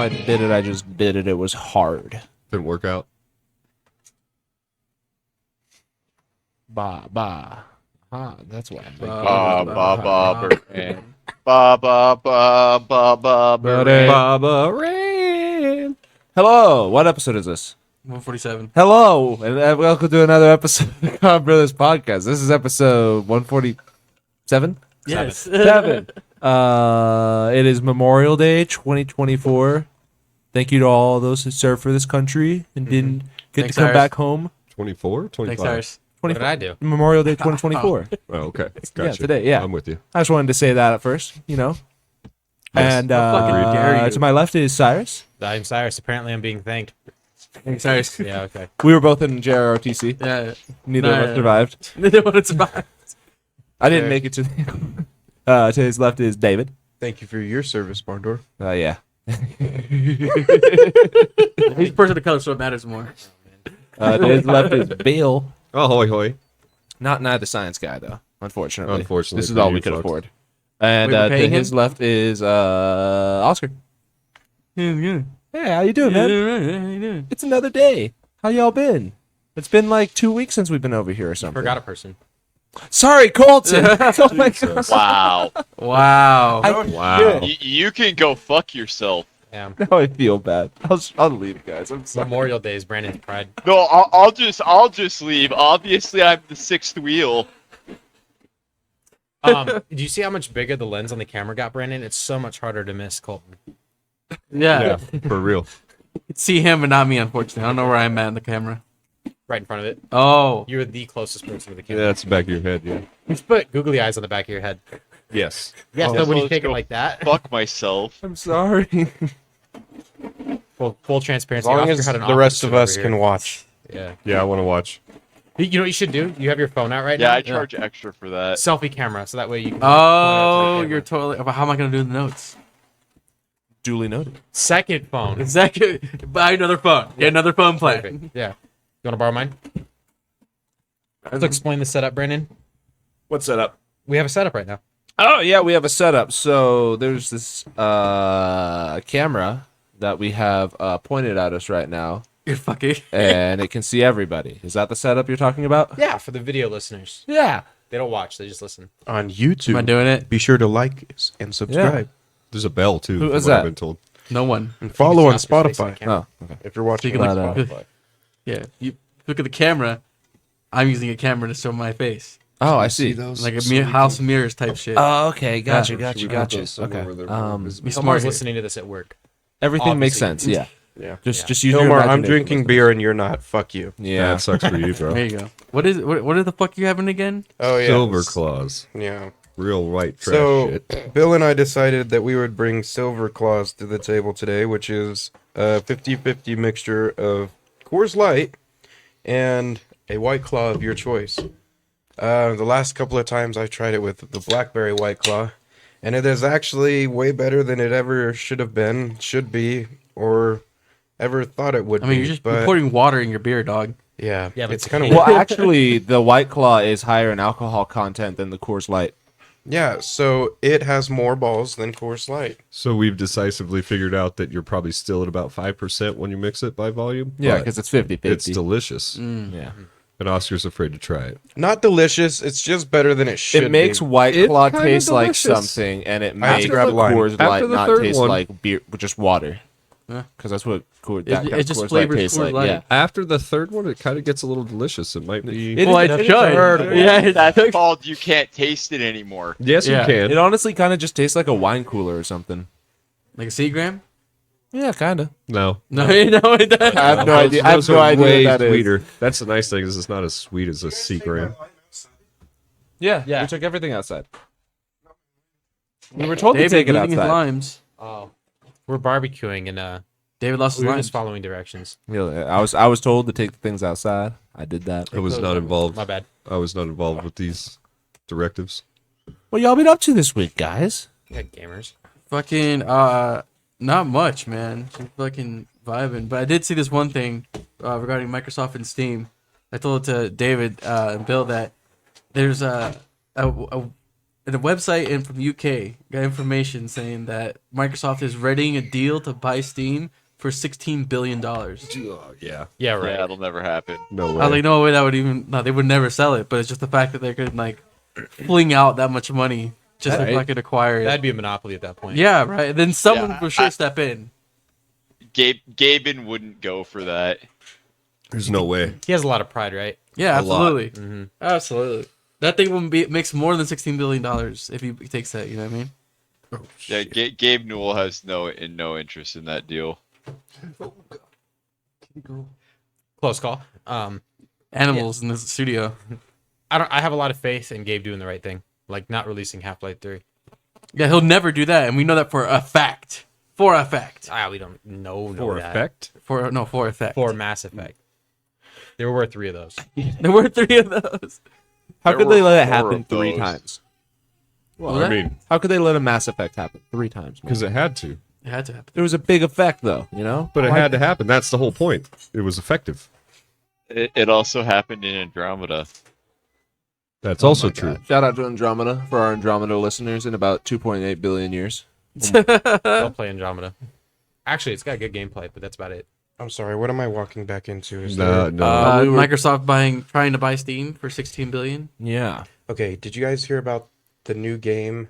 I did it, I just did it. It was hard. Didn't work out. That's why I'm Baba Rain. Hello, what episode is this? 147. Hello, and welcome to another episode of the Con Brothers Podcast. This is episode 147? Yes. 7. It is Memorial Day 2024. Thank you to all those who served for this country and didn't get Thanks, to come Cyrus. back home. 24? 25? Thanks, Cyrus. What did I do? Memorial Day 2024. Oh, okay. Gotcha. Yeah, today, yeah. I'm with you. I just wanted to say that at first, you know. Yes. And fucking dare you. to my left is Cyrus. I'm Cyrus. Apparently, I'm being thanked. Thanks, Cyrus. Yeah, okay. We were both in JROTC. Yeah. Neither of us survived. Neither one survived. I didn't make it to the... to his left is David. Thank you for your service, Barndor. Yeah. He's person of color, so it matters more. To his left is Bill. Oh, hoy hoy. Not the science guy, though, unfortunately. Unfortunately, This is for all you we could folks. afford. And Wait, we're to paying his him? left is Oscar. Yeah. Hey, how you doing, man? How you doing? It's another day. How y'all been? It's been like 2 weeks since we've been over here or something. Forgot a person. Sorry, Colton. Oh my god. Wow. Wow. Wow. You can go fuck yourself. Yeah. Now I feel bad. I'll leave, guys. I'm sorry. Memorial Day is Brandon's pride. No, I'll just leave. Obviously, I'm the sixth wheel. Do you see how much bigger the lens on the camera got, Brandon? It's so much harder to miss Colton. Yeah. Yeah, for real. See him, but not me, unfortunately. I don't know where I'm at in the camera. Right in front of it. Oh. You're the closest person to the Yeah, camera. that's the back of your head, yeah. Just put googly eyes on the back of your head. Yes. Yes, Oh. so when you Let's take it go like that, Fuck myself. I'm sorry. full transparency. As long Oscar as had an the office rest suit of us over here. can watch. Yeah. Yeah, I want to watch. You know what you should do? You have your phone out right Yeah, now? I charge extra for that. Selfie camera, so that way you can. Oh, point it you're to the camera. totally. How am I going to do the notes? Duly noted. Second phone. Exactly. Buy another phone. Get another phone plan. Perfect. Yeah. You want to borrow mine? Let's explain the setup, Brandon. What's set up? We have a setup right now. Oh yeah, we have a setup. So there's this camera that we have pointed at us right now, You're fucking. and it can see everybody. Is that the setup you're talking about? Yeah, for the video listeners. Yeah. They don't watch, they just listen. On Am I YouTube, doing it? be sure to like and subscribe. There's a bell, too. Who from is what I've that? been told. No one. And follow on Oscar's face on the Spotify camera. Oh, okay. if you're watching Speaking on like- Spotify. Yeah. You look at the camera. I'm using a camera to show my face. Oh, I see. Like a house of mirrors type shit. Oh, okay. Gotcha, Yeah. gotcha, Should we put gotcha. those somewhere Okay. where they're more visible? Be Someone's smart. Here. listening to this at work. Everything makes Obviously. sense. Yeah. Yeah. Just use your Hilmar, I'm imagination. drinking beer and you're not. Fuck you. Yeah. That sucks for you, bro. There you go. What is? What the fuck you having again? Oh, yeah. Silver claws. Yeah. Real white trash So, shit. Bill and I decided that we would bring Silver Claws to the table today, which is a 50-50 mixture of Coors Light and a White Claw of your choice. The last couple of times I tried it with the Blackberry White Claw, and it is actually way better than it ever should have been, should be, or ever thought it would I mean, be. you're just but pouring water in your beer, dog. yeah, Yeah, but it's kind of Well, actually, the White Claw is higher in alcohol content than the Coors Light. yeah. So it has more balls than Coors Light. So we've decisively figured out that you're probably still at about 5% when you mix it by volume. Yeah, but because it's 50-50. it's delicious. Yeah. And Oscar's afraid to try it. Not delicious. It's just better than it should. It makes be. White It's Claw kinda taste like delicious. something, and it I have to makes grab a line. Coors After Light the not third taste one- like beer, just water. Yeah. Because that's what It just Coors Light flavors tastes Coors like. Light. Yeah. After the third one, it kind of gets a little delicious. It might be. It- Well, it it is should. herbal. Yeah, it That's should. called you can't taste it anymore. Yes, Yeah. you can. It honestly kind of just tastes like a wine cooler or something. Like a Seagram? Yeah, kind of. No. No, it doesn't. I have no idea. I have Those no are idea way what that is. sweeter. That's the nice thing is it's not as sweet as a Seagram. Yeah, Yeah. we took everything outside. We were told David to take it losing his outside. limes. Oh. We're barbecuing and David lost his we were limes. just following directions. Yeah, I was told to take the things outside. I did that. I was not involved. My bad. I was not involved with these directives. What y'all been up to this week, guys? Yeah, gamers. Fucking, not much, man. Just fucking vibing. But I did see this one thing regarding Microsoft and Steam. I told it to David and Bill that there's and a website in from UK got information saying that Microsoft is readying a deal to buy Steam for $16 billion. Oh, yeah. Yeah, right. Yeah, it'll never happen. No I was way. like, no way that would even. No, they would never sell it. But it's just the fact that they could like fling out that much money just Right. if I could acquire it. That'd be a monopoly at that point. Yeah, right. Then someone Yeah, for sure step in. Gaben wouldn't go for that. There's no way. He has a lot of pride, right? Yeah, A lot. absolutely, absolutely. That thing will be makes more than $16 billion if he takes that. You know what I mean? Yeah, Gabe Newell has no interest in that deal. Close call. Animals in the studio. I have a lot of faith in Gabe doing the right thing, like not releasing Half-Life 3. Yeah, he'll never do that, and we know that for a fact. For a fact. We don't know For that. effect? For a fact. For Mass Effect. There were 3 of those. There were 3 of those. How There could they were let it 4 happen of 3 those. times? Well, What? I mean, How could they let a Mass Effect happen 3 times? because it had to. It had to happen. There was a big effect, though. You know, But it had to happen. That's the whole point. It was effective. It also happened in Andromeda. That's also true. Shout out to Andromeda for our Andromeda listeners in about 2.8 billion years. They'll play Andromeda. Actually, it's got good gameplay, but that's about it. I'm sorry. What am I walking back into? Is No, there... no. we were- Microsoft trying to buy Steam for $16 billion. Yeah. Okay. Did you guys hear about the new game?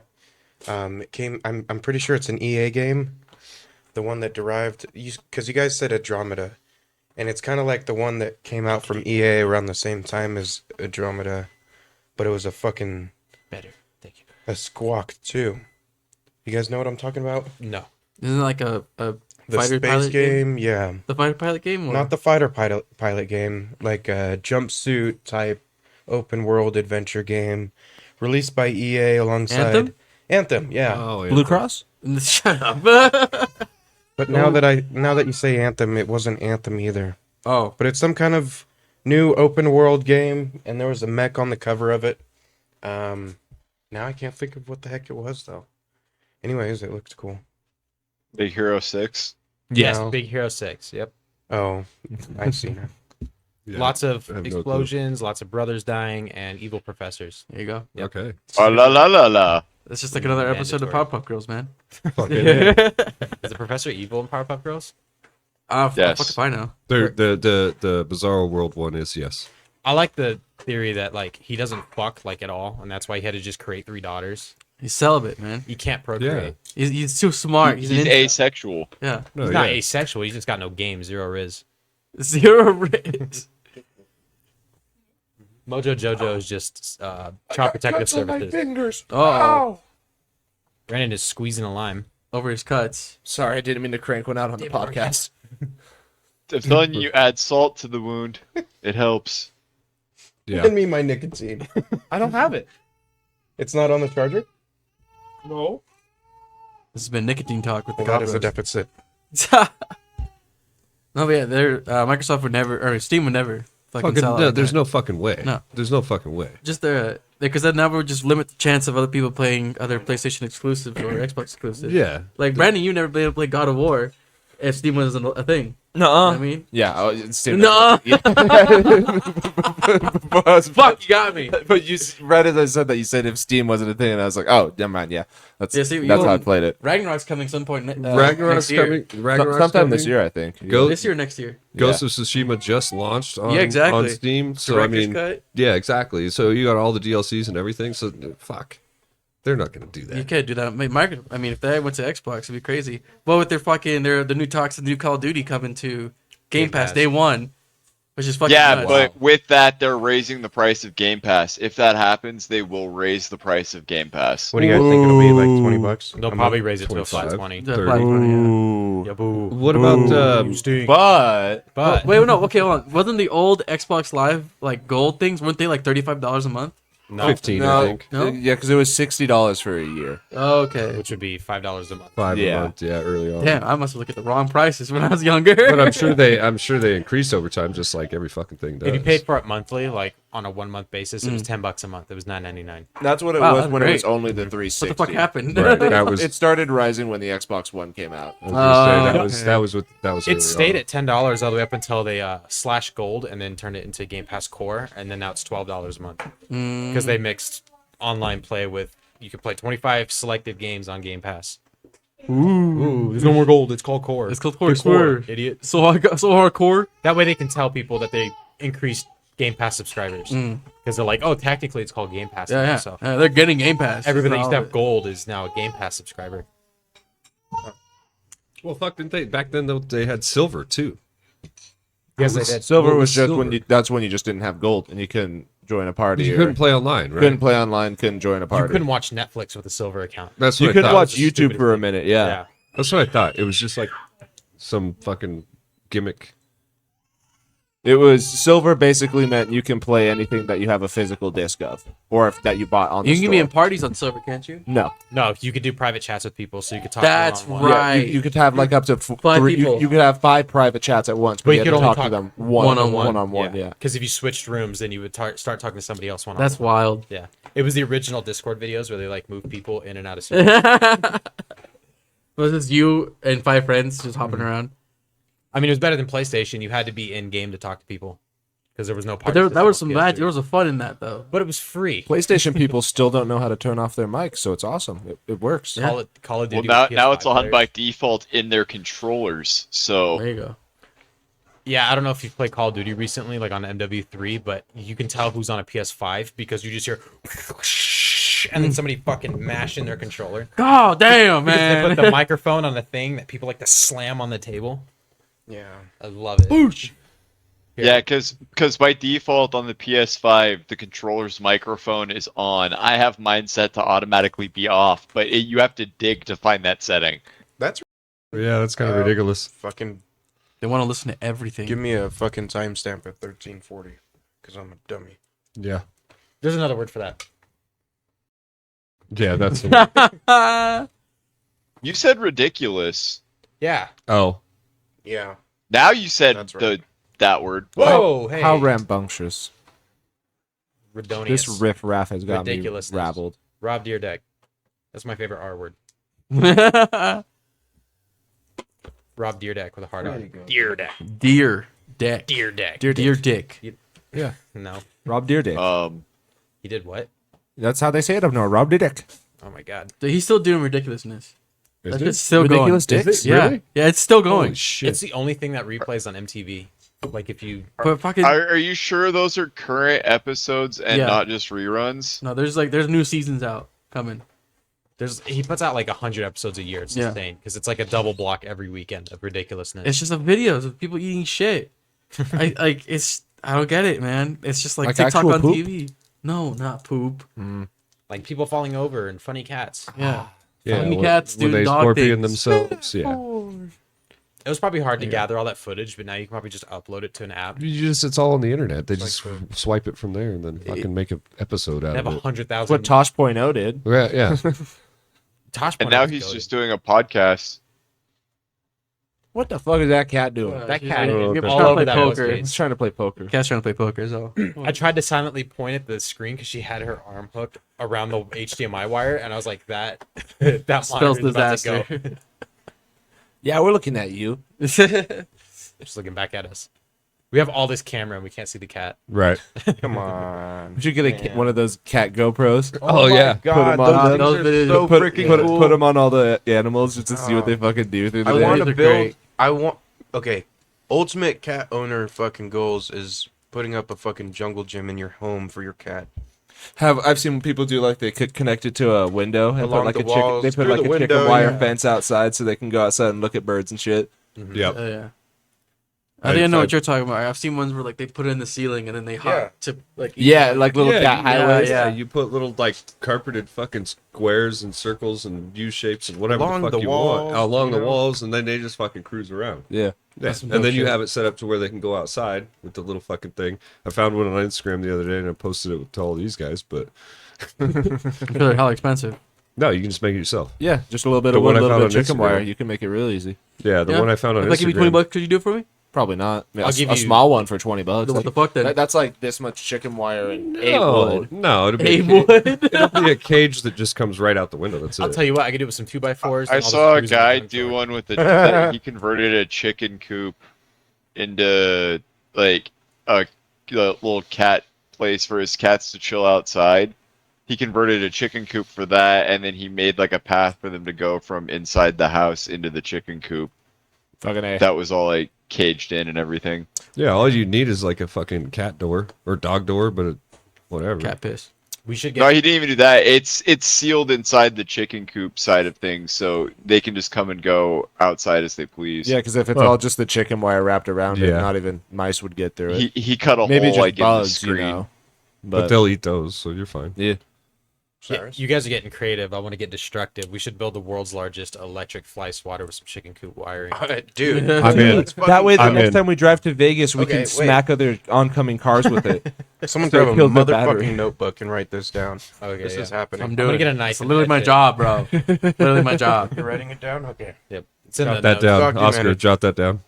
It came. I'm pretty sure it's an EA game. The one that derived, because you guys said Andromeda, and it's kind of like the one that came out from EA around the same time as Andromeda, but it was a fucking Better. Thank you. a squawk too. You guys know what I'm talking about? No. Isn't it like a The fighter space pilot game, yeah. The fighter pilot game? Or? Not the fighter pilot game, like a jumpsuit type open world adventure game, released by EA alongside Anthem, yeah. Oh, yeah. Blue Cross? Shut up. But now that you say Anthem, it wasn't Anthem either. Oh. But it's some kind of new open world game, and there was a mech on the cover of it. Now I can't think of what the heck it was though. Anyways, it looked cool. Big Hero 6. Yes, No. Big Hero 6. Yep. Oh, I see now. Yeah. Lots of I have no clue. explosions, lots of brothers dying, and evil professors. There you go. Yep. Okay. Oh la la la la. That's just like another episode of Mandatory. Powerpuff Girls, man. Fucking A. Is the professor evil in Powerpuff Girls? Yes. Fuck if I know. The Bizarro World one is yes. I like the theory that like he doesn't fuck like at all, and that's why he had to just create 3 daughters. He's celibate, man. He can't procreate. He's too smart. He's, He's an incel. asexual. Yeah. No, He's not yeah. asexual. He's just got no game, 0 riz. 0 riz. Mojo Jojo is just child protective services. fingers. Oh. Brandon is squeezing a lime. Over his cuts. Sorry, I didn't mean to crank one out on the podcast. I'm telling you, add salt to the wound. It helps. Yeah. Send me my nicotine. I don't have it. It's not on the charger? No. This has been nicotine talk with the Well, that is a cockroach. deficit. No, but yeah, Microsoft would never, or Steam would never fucking sell it. No, like there's that. no fucking way. No. There's no fucking way. Just because that now would just limit the chance of other people playing other PlayStation exclusives or Xbox exclusives. Yeah. Like Brandon, you never been able to play God of War if Steam wasn't a thing. No. You know what I mean, Yeah. It's Steam. no. Fuck, You got me. But right as I said that, you said if Steam wasn't a thing, and I was like, oh, never mind. Yeah, that's Yeah, see, you that's how I won't- played it. Ragnarok's coming some point. Ragnarok's next year. coming. Ragnarok's Sometime this coming. year, I think. Go- This year, or next year. Ghost of Tsushima just launched on, Yeah, exactly. on Steam. So I Director's mean, cut. yeah, exactly. So you got all the DLCs and everything. So fuck, they're not gonna do You that. can't do that. I mean, if they went to Xbox, it'd be crazy. But with the new talks of the new Call of Duty coming to Game Pass day one, which is fucking Yeah, nuts. but with that, they're raising the price of Game Pass. If that happens, they will raise the price of Game Pass. What do you guys think it'll be? Like $20? They'll a probably month? raise it to a flat 25. 20. Yeah, 30. probably 20, yeah. Ooh. Yeah, boo. What about But But Wait, no, okay, hold on. Wasn't the old Xbox Live like gold things? Weren't they like $35 a month? no, 15? I no, think No? yeah, because it was $60 for a year. Oh, okay. which would be $5 a month. 5 Yeah. a month. Yeah, early on. Damn, I must have looked at the wrong prices when I was younger. But I'm sure they increase over time, just like every fucking thing does. If you paid for it monthly, like on a 1 month basis, it was $10 a month. It was $9.99. That's what it Wow, was that's when it was great. only the 360. what the fuck happened? Right, that was. It started rising when the Xbox One came out. I was gonna say, that Oh, was okay. that was. It early stayed on. at $10 all the way up until they slashed gold and then turned it into Game Pass Core, and then now it's $12 a month because they mixed online play with you can play 25 selected games on Game Pass. Ooh, there's no more gold. It's called core. It's called core. Core, idiot. So hardcore. That way they can tell people that they increased Game Pass subscribers because they're like, oh, technically it's called Game Pass. Yeah. So They're getting Game Pass. everybody that used to All have gold is now a Game Pass subscriber. Well, fuck, didn't they? Back then, they had silver too. Yes, they did. Silver What was was just silver? when you. That's when you just didn't have gold and you couldn't join a party. You or couldn't play online, right? Couldn't play online. Couldn't join a You party. couldn't watch Netflix with a silver account. That's You what I couldn't thought. watch the YouTube stupidest for a thing. minute. Yeah. Yeah. That's what I thought. It was just like some fucking gimmick. It was silver. Basically meant you can play anything that you have a physical disc of, or if that you bought on. You the can be store. in parties on silver, can't you? No. No, you could do private chats with people, so you could talk. That's one-on-one. right. Yeah, you could have like up to Five three. people. You could have 5 private chats at once, but you you had could to only talk to talk them one-on-one. one-on-one. Yeah. Because if you switched rooms, then you would start talking to somebody else one on That's wild. Yeah. It was the original Discord videos where they like move people in and out of servers. Was this you and 5 friends just hopping around? I mean, it was better than PlayStation. You had to be in game to talk to people because there was no. But that was some PS3. magic. There was a fun in that though. But it was free. PlayStation people still don't know how to turn off their mics, so it's awesome. It works. Yeah. Call of Well, Duty. now, with now it's PS5 on by players. default in their controllers. So There you go. Yeah, I don't know if you've played Call of Duty recently, like on MW3, but you can tell who's on a PS5 because you just hear, and then somebody fucking mashing their controller. God damn, Because they man. put the microphone on the thing that people like to slam on the table. Yeah. I love it. Boosh. yeah, because by default on the PS5, the controller's microphone is on. I have mine set to automatically be off, but you have to dig to find that setting. That's Yeah, that's kind of ridiculous. fucking. They want to listen to everything. Give me a fucking timestamp at 1340, because I'm a dummy. Yeah. There's another word for that. Yeah, that's. You said ridiculous. Yeah. Oh. Yeah. Now you said That's right. that word. Whoa, hey. How rambunctious. Redonius. This riff raff has got me Ridiculousness. rabbled. Rob Deerdeck. That's my favorite R word. Rob Deerdeck with a hard R. Deerdeck. Deer deck. Deerdeck. Deer dick. No. Rob Deerdick. He did what? That's how they say it up north. Rob Deerdick. Oh my god. Dude, he's still doing ridiculousness. Is That it? shit's still Ridiculous going. dicks? Yeah. Really? Yeah, it's still Holy going. shit. It's the only thing that replays on MTV. Like if you But fucking Are you sure those are current episodes and Yeah. not just reruns? no, there's new seasons out coming. he puts out like 100 episodes a year. It's Yeah. insane because it's like a double block every weekend of ridiculousness. It's just a videos of people eating shit. I don't get it, man. It's just like Like TikTok actual on poop? TV. No, not poop. like people falling over and funny cats. Yeah. Yeah, Funny when- cats when doing they dog scorpion things. themselves. Yeah. It was probably hard to gather all that footage, but now you can probably just upload it to an app. It's all on the internet. They just swipe it from there and then fucking make an episode They out have of it. 100,000. What Tosh.0 did. Yeah, yeah. Tosh And Point now was he's goated. just doing a podcast. What the fuck is that cat doing? That She's cat like, is "You're all trying to over play that poker." poker. He's trying to play poker. Cat's trying to play poker, so I tried to silently point at the screen because she had her arm hooked around the HDMI wire, and I was like, "That that spells monitor's about to disaster. go." Yeah, we're looking at you. Just looking back at us. We have all this camera and we can't see the cat. Right. Come on. We should get one of those cat GoPros. Oh, yeah. God, those videos are put, freaking put, cool. put them on all the animals just to see what they fucking do through the I day. want These to are build. great. I want. Okay. Ultimate cat owner fucking goals is putting up a fucking jungle gym in your home for your cat. I've seen people do like they could connect it to a window and Along put like the a chicken. walls, They put through like the a chicken window, wire yeah. fence outside so they can go outside and look at birds and shit. Yep. yeah. I think I know what you're talking about. I've seen ones where like they put it in the ceiling and then they hop to like Yeah, like little cat yeah, highways. yeah. You put little like carpeted fucking squares and circles and U shapes and whatever Along the fuck the you walls, want along you the know? walls, and then they just fucking cruise around. Yeah. Yeah. some And dope then you shit. have it set up to where they can go outside with the little fucking thing. I found one on Instagram the other day and I posted it to all these guys, but they're hella expensive. no, you can just make it yourself. Yeah, just a little bit The of one wood, I a little found bit of on chicken Instagram. wire. You can make it real easy. Yeah, the Yeah. one I found on If I give you $20, Instagram. could you do it for me? Probably not. I'll give a you- small one for $20. What the fuck then? That's like this much chicken wire and eight No, wood. no, it'll A be, wood. it'll be a cage that just comes right out the window. That's I'll it. tell you what, I could do it with some 2x4s. I saw a guy do one with he converted a chicken coop into like a little cat place for his cats to chill outside. he converted a chicken coop for that, and then he made like a path for them to go from inside the house into the chicken coop. Fucking A. That was all like caged in and everything. Yeah, all you need is like a fucking cat door or dog door, but whatever. Cat piss. We should No, get. he didn't even do that. It's sealed inside the chicken coop side of things, so they can just come and go outside as they please. Yeah, because if it's Oh. all just the chicken wire wrapped around it, Yeah. not even mice would get through it. He cut a Maybe hole just like bugs, in the you screen. know. But they'll eat those, so you're fine. Yeah. Cyrus? You guys are getting creative. I want to get destructive. We should build the world's largest electric fly swatter with some chicken coop wiring. Dude, I'm in. That way, the I'm next in. time we drive to Vegas, we Okay, can wait. smack other oncoming cars with it. someone So it grab a kills the battery. motherfucking notebook and write this down. Okay, This yeah. is happening. I'm I'm doing gonna it. get a knife. It's and literally my edge it. job, bro. Literally my job. You're writing it down? Okay. Yep. It's in Jot the that notes. down. Documented. Oscar, jot that down.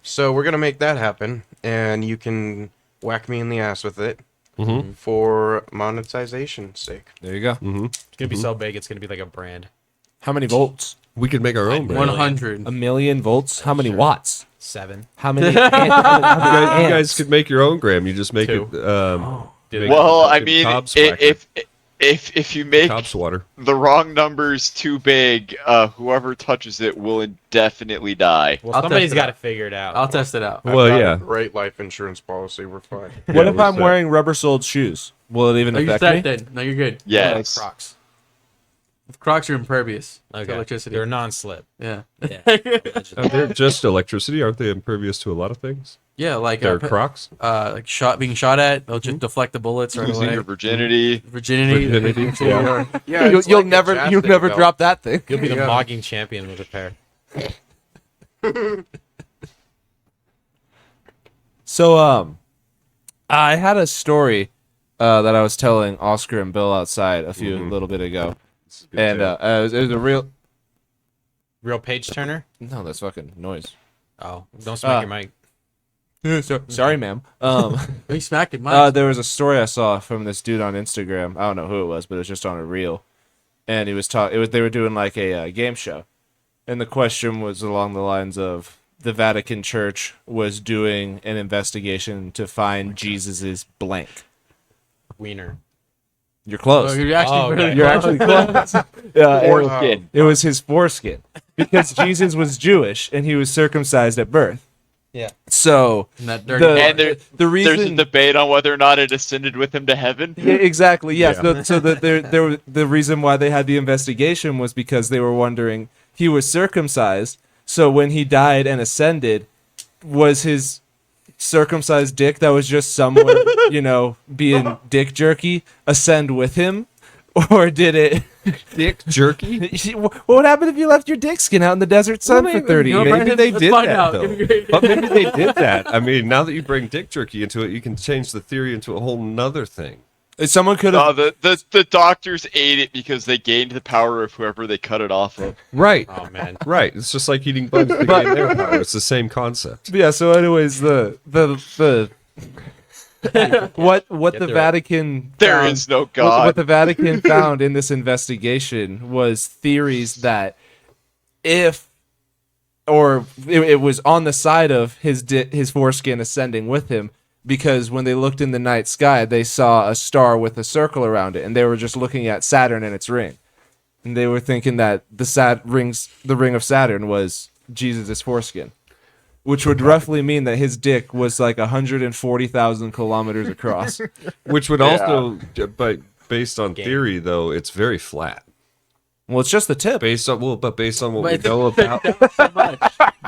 So we're gonna make that happen, and you can whack me in the ass with it Mm-hmm. for monetization's sake. There you go. Mm-hmm. It's gonna be so big. It's gonna be like a brand. How many volts? We could make our own. brand. 100. A million volts? How many watts? 7. How many? You amps? guys could make your own gram. You just make Two. it. Dude, Well, I fucking mean, cob swacker. if you make Cob swatter. the wrong numbers too big, whoever touches it will indefinitely die. well, I'll somebody's test it got to out. figure it out. I'll test it out. Well, I've got yeah. a great life insurance policy. We're fine. What Yeah, if we're I'm set. wearing rubber-soled shoes? Will it even Are you affect set me? then? No, you're good. Yes. Crocs. If Crocs are impervious to Okay. electricity. They're non-slip. Yeah. Yeah. They're just electricity, aren't they? Impervious to a lot of things. Yeah, like They're Crocs. like being shot at, they'll just deflect the bullets right Losing away. your virginity. Virginity. Virginity, Yeah. Yeah, You'll, it's you'll like a never, you'll chastity never belt. drop that thing. You'll be the Yeah. mogging champion with a pair. So, I had a story that I was telling Oscar and Bill outside a few little bit ago, and it was a real. Real page turner. No, that's fucking noise. Oh, don't smack your mic. Sorry, ma'am. He smacked it. Mine. There was a story I saw from this dude on Instagram. I don't know who it was, but it was just on a reel, and he was talking. They were doing like a game show, and the question was along the lines of the Vatican Church was doing an investigation to find Jesus's blank. Wiener. You're close. Oh, you're actually Oh, really okay. You're actually close. Yeah, Foreskin. it was his foreskin because Jesus was Jewish and he was circumcised at birth. Yeah. So in that dirty. the- And the there's a reason debate on whether or not it ascended with him to heaven. Yeah, exactly. Yes. Yeah. So the reason why they had the investigation was because they were wondering he was circumcised. So when he died and ascended, was his circumcised dick that was just somewhere, being dick jerky ascend with him, or did it? Dick jerky. What would happen if you left your dick skin out in the desert sun for 30 You know, years? Maybe Brandon, they let's did find that, out. though. But maybe they did that. I mean, now that you bring dick jerky into it, you can change the theory into a whole nother thing. Someone could No, have. the doctors ate it because they gained the power of whoever they cut it off of. Right. Oh man. Right. It's just like eating bugs to gain their power. It's the same concept. Yeah. So, anyways, the what Get the through it. Vatican There found- is no what God. the Vatican found in this investigation was theories that if or it was on the side of his foreskin ascending with him, because when they looked in the night sky they saw a star with a circle around it, and they were just looking at Saturn and its ring, and they were thinking that the ring of Saturn was Jesus' foreskin, which would roughly mean that his dick was like 140,000 kilometers across. Which would also, but based on Game. theory, though, it's very flat. Well, it's just the tip. Based on based on what But we know about. so much.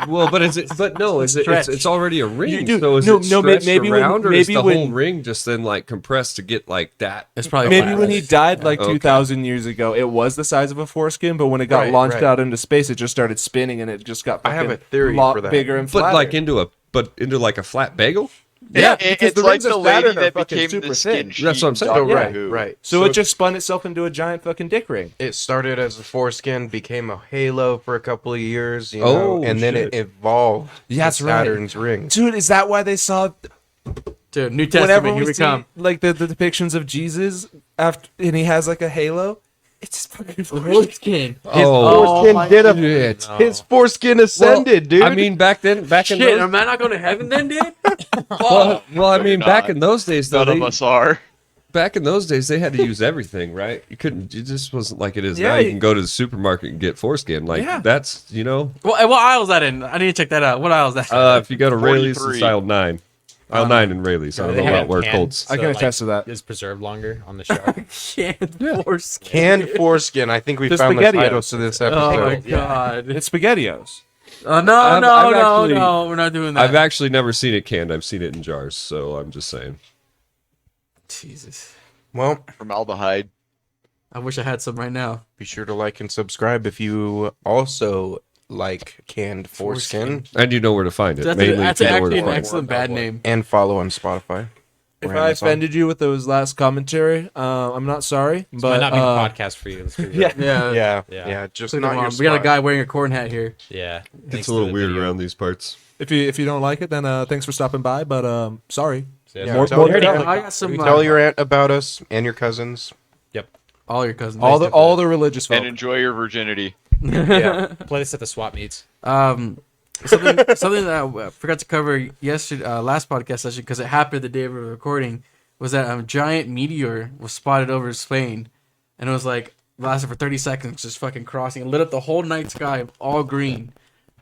Well, but it's already a ring. You- so is no, it no, stretched maybe when- around, or is maybe the when- whole ring just then like compressed to get like that? It's probably Maybe flat. when he died like Okay. 2,000 years ago, it was the size of a foreskin, but when it got Right, launched right. out into space, it just started spinning and it just got I have fucking a theory lot for that. bigger and flatter. But like into like a flat bagel. Yeah, It- because it's the like rings of the lady Saturn are that fucking became super the skin thin. sheet. That's what I'm saying. in So Doctor right, Who. right. So it just spun itself into a giant fucking dick ring. It started as a foreskin, became a halo for a couple of years, you know, Oh, and then shit. it evolved. Yeah, that's to right. Saturn's ring. Dude, is that why they saw Dude, New whenever Testament, we here we see come. like the depictions of Jesus after and he has like a halo? It's fucking Foreskin. Oh, foreskin did a shit. His foreskin ascended, dude. I mean, back in Shit, those, am I not going to heaven then, dude? well, I mean, You're back not. in those days, though, None of us are. back in those days, they had to use everything, right? You couldn't. It just wasn't like it is Yeah, now. You can go to the supermarket and get foreskin. Like Yeah. that's What aisle is that in? I need to check that out. What aisle is that? if you go to Rayleigh's, it's 43. aisle 9. Aisle 9 in Rayleigh's. I don't They know have about where canned, Colts. I can so, attest to that. Is preserved longer on the shark. Canned foreskin. Canned foreskin. I think we The found the SpaghettiOs. title to this Oh my episode. god. It's SpaghettiOs. No, I've no, actually- no. We're not doing that. I've actually never seen it canned. I've seen it in jars. So I'm just saying. Jesus. Well, Formaldehyde. I wish I had some right now. be sure to like and subscribe if you also like canned foreskin. And you know where to find it. That's, Mainly, that's if you know where actually to an find it. excellent bad name. And follow on Spotify. If or I Amazon. offended you with those last commentary, I'm not sorry. This but might not be the podcast for you. Let's be real. yeah. Yeah. Yeah, Yeah. yeah, just Click not them your on. We got a spot. guy wearing a corn hat here. Yeah. It's a little weird around these parts. If you don't like it, then thanks for stopping by. But sorry. Yeah, More- tell more your- than tell- I got some. Tell your aunt about us and your cousins. all your cousins. All the religious folk. And enjoy your virginity. Yeah. Play this at the swap meets. Something that I forgot to cover yesterday, last podcast session, because it happened the day we were recording, was that a giant meteor was spotted over Spain, and it was like lasted for 30 seconds, just fucking crossing, and lit up the whole night sky all green.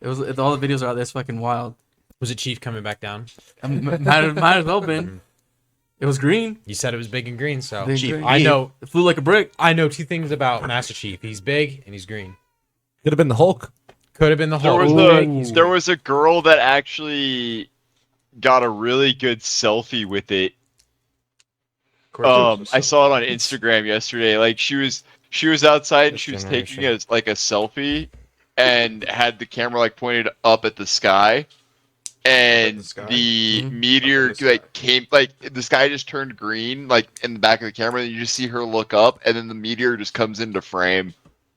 It was all the videos are out there. It's fucking wild. Was it Chief coming back down? Might as well been. It was green. You said it was big and green, so Big green. I know. It flew like a brick. I know two things about Master Chief. He's big and he's green. Could have been the Hulk. Could have been the There whole. was there was a girl that actually got a really good selfie with it. I saw it on Instagram yesterday. Like she was outside and she was taking a selfie and had the camera like pointed up at the sky. And the sky? the Mhm. meteor the like came like the sky just turned green like in the back of the camera and you just see her look up and then the meteor just comes into frame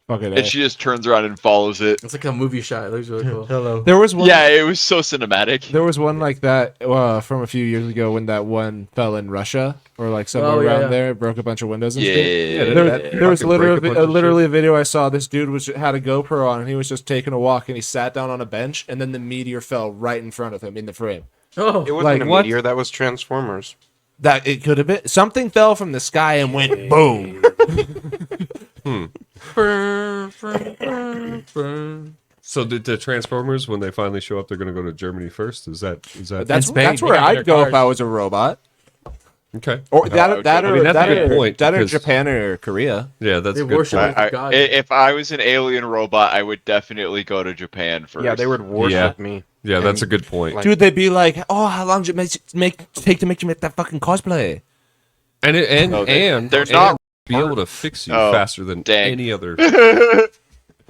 Fucking and she just turns around and follows it. It's like a movie shot. It looks really cool. Hello. There was one. Yeah, it was so cinematic. There was one like that from a few years ago when that one fell in Russia or like somewhere Oh, yeah, around yeah. there, broke a bunch of windows and Yeah, shit. that There was fucking break a bunch of literally a video I saw. This dude had a GoPro on and he was just taking a walk and he sat down on a bench and then the meteor fell right in front of him in the frame. Oh, It wasn't Like, a what? meteor, that was Transformers. That it could have been something fell from the sky and went boom. So did the Transformers, when they finally show up, they're going to go to Germany first? Is that That's Spain. where They got I'd go their if I cars. was a robot. okay? Or that I or mean, that's a that good or point, that or because- Japan or Korea. Yeah, that's They a good worship point. it. God. If I was an alien robot, I would definitely go to Japan first. Yeah, they would worship me. Yeah, that's a good point. Like- Dude, they'd be like, "Oh, how long did it take to make you make that fucking cosplay?" And No, they're and not be able to fix you Oh, faster than dang. any other.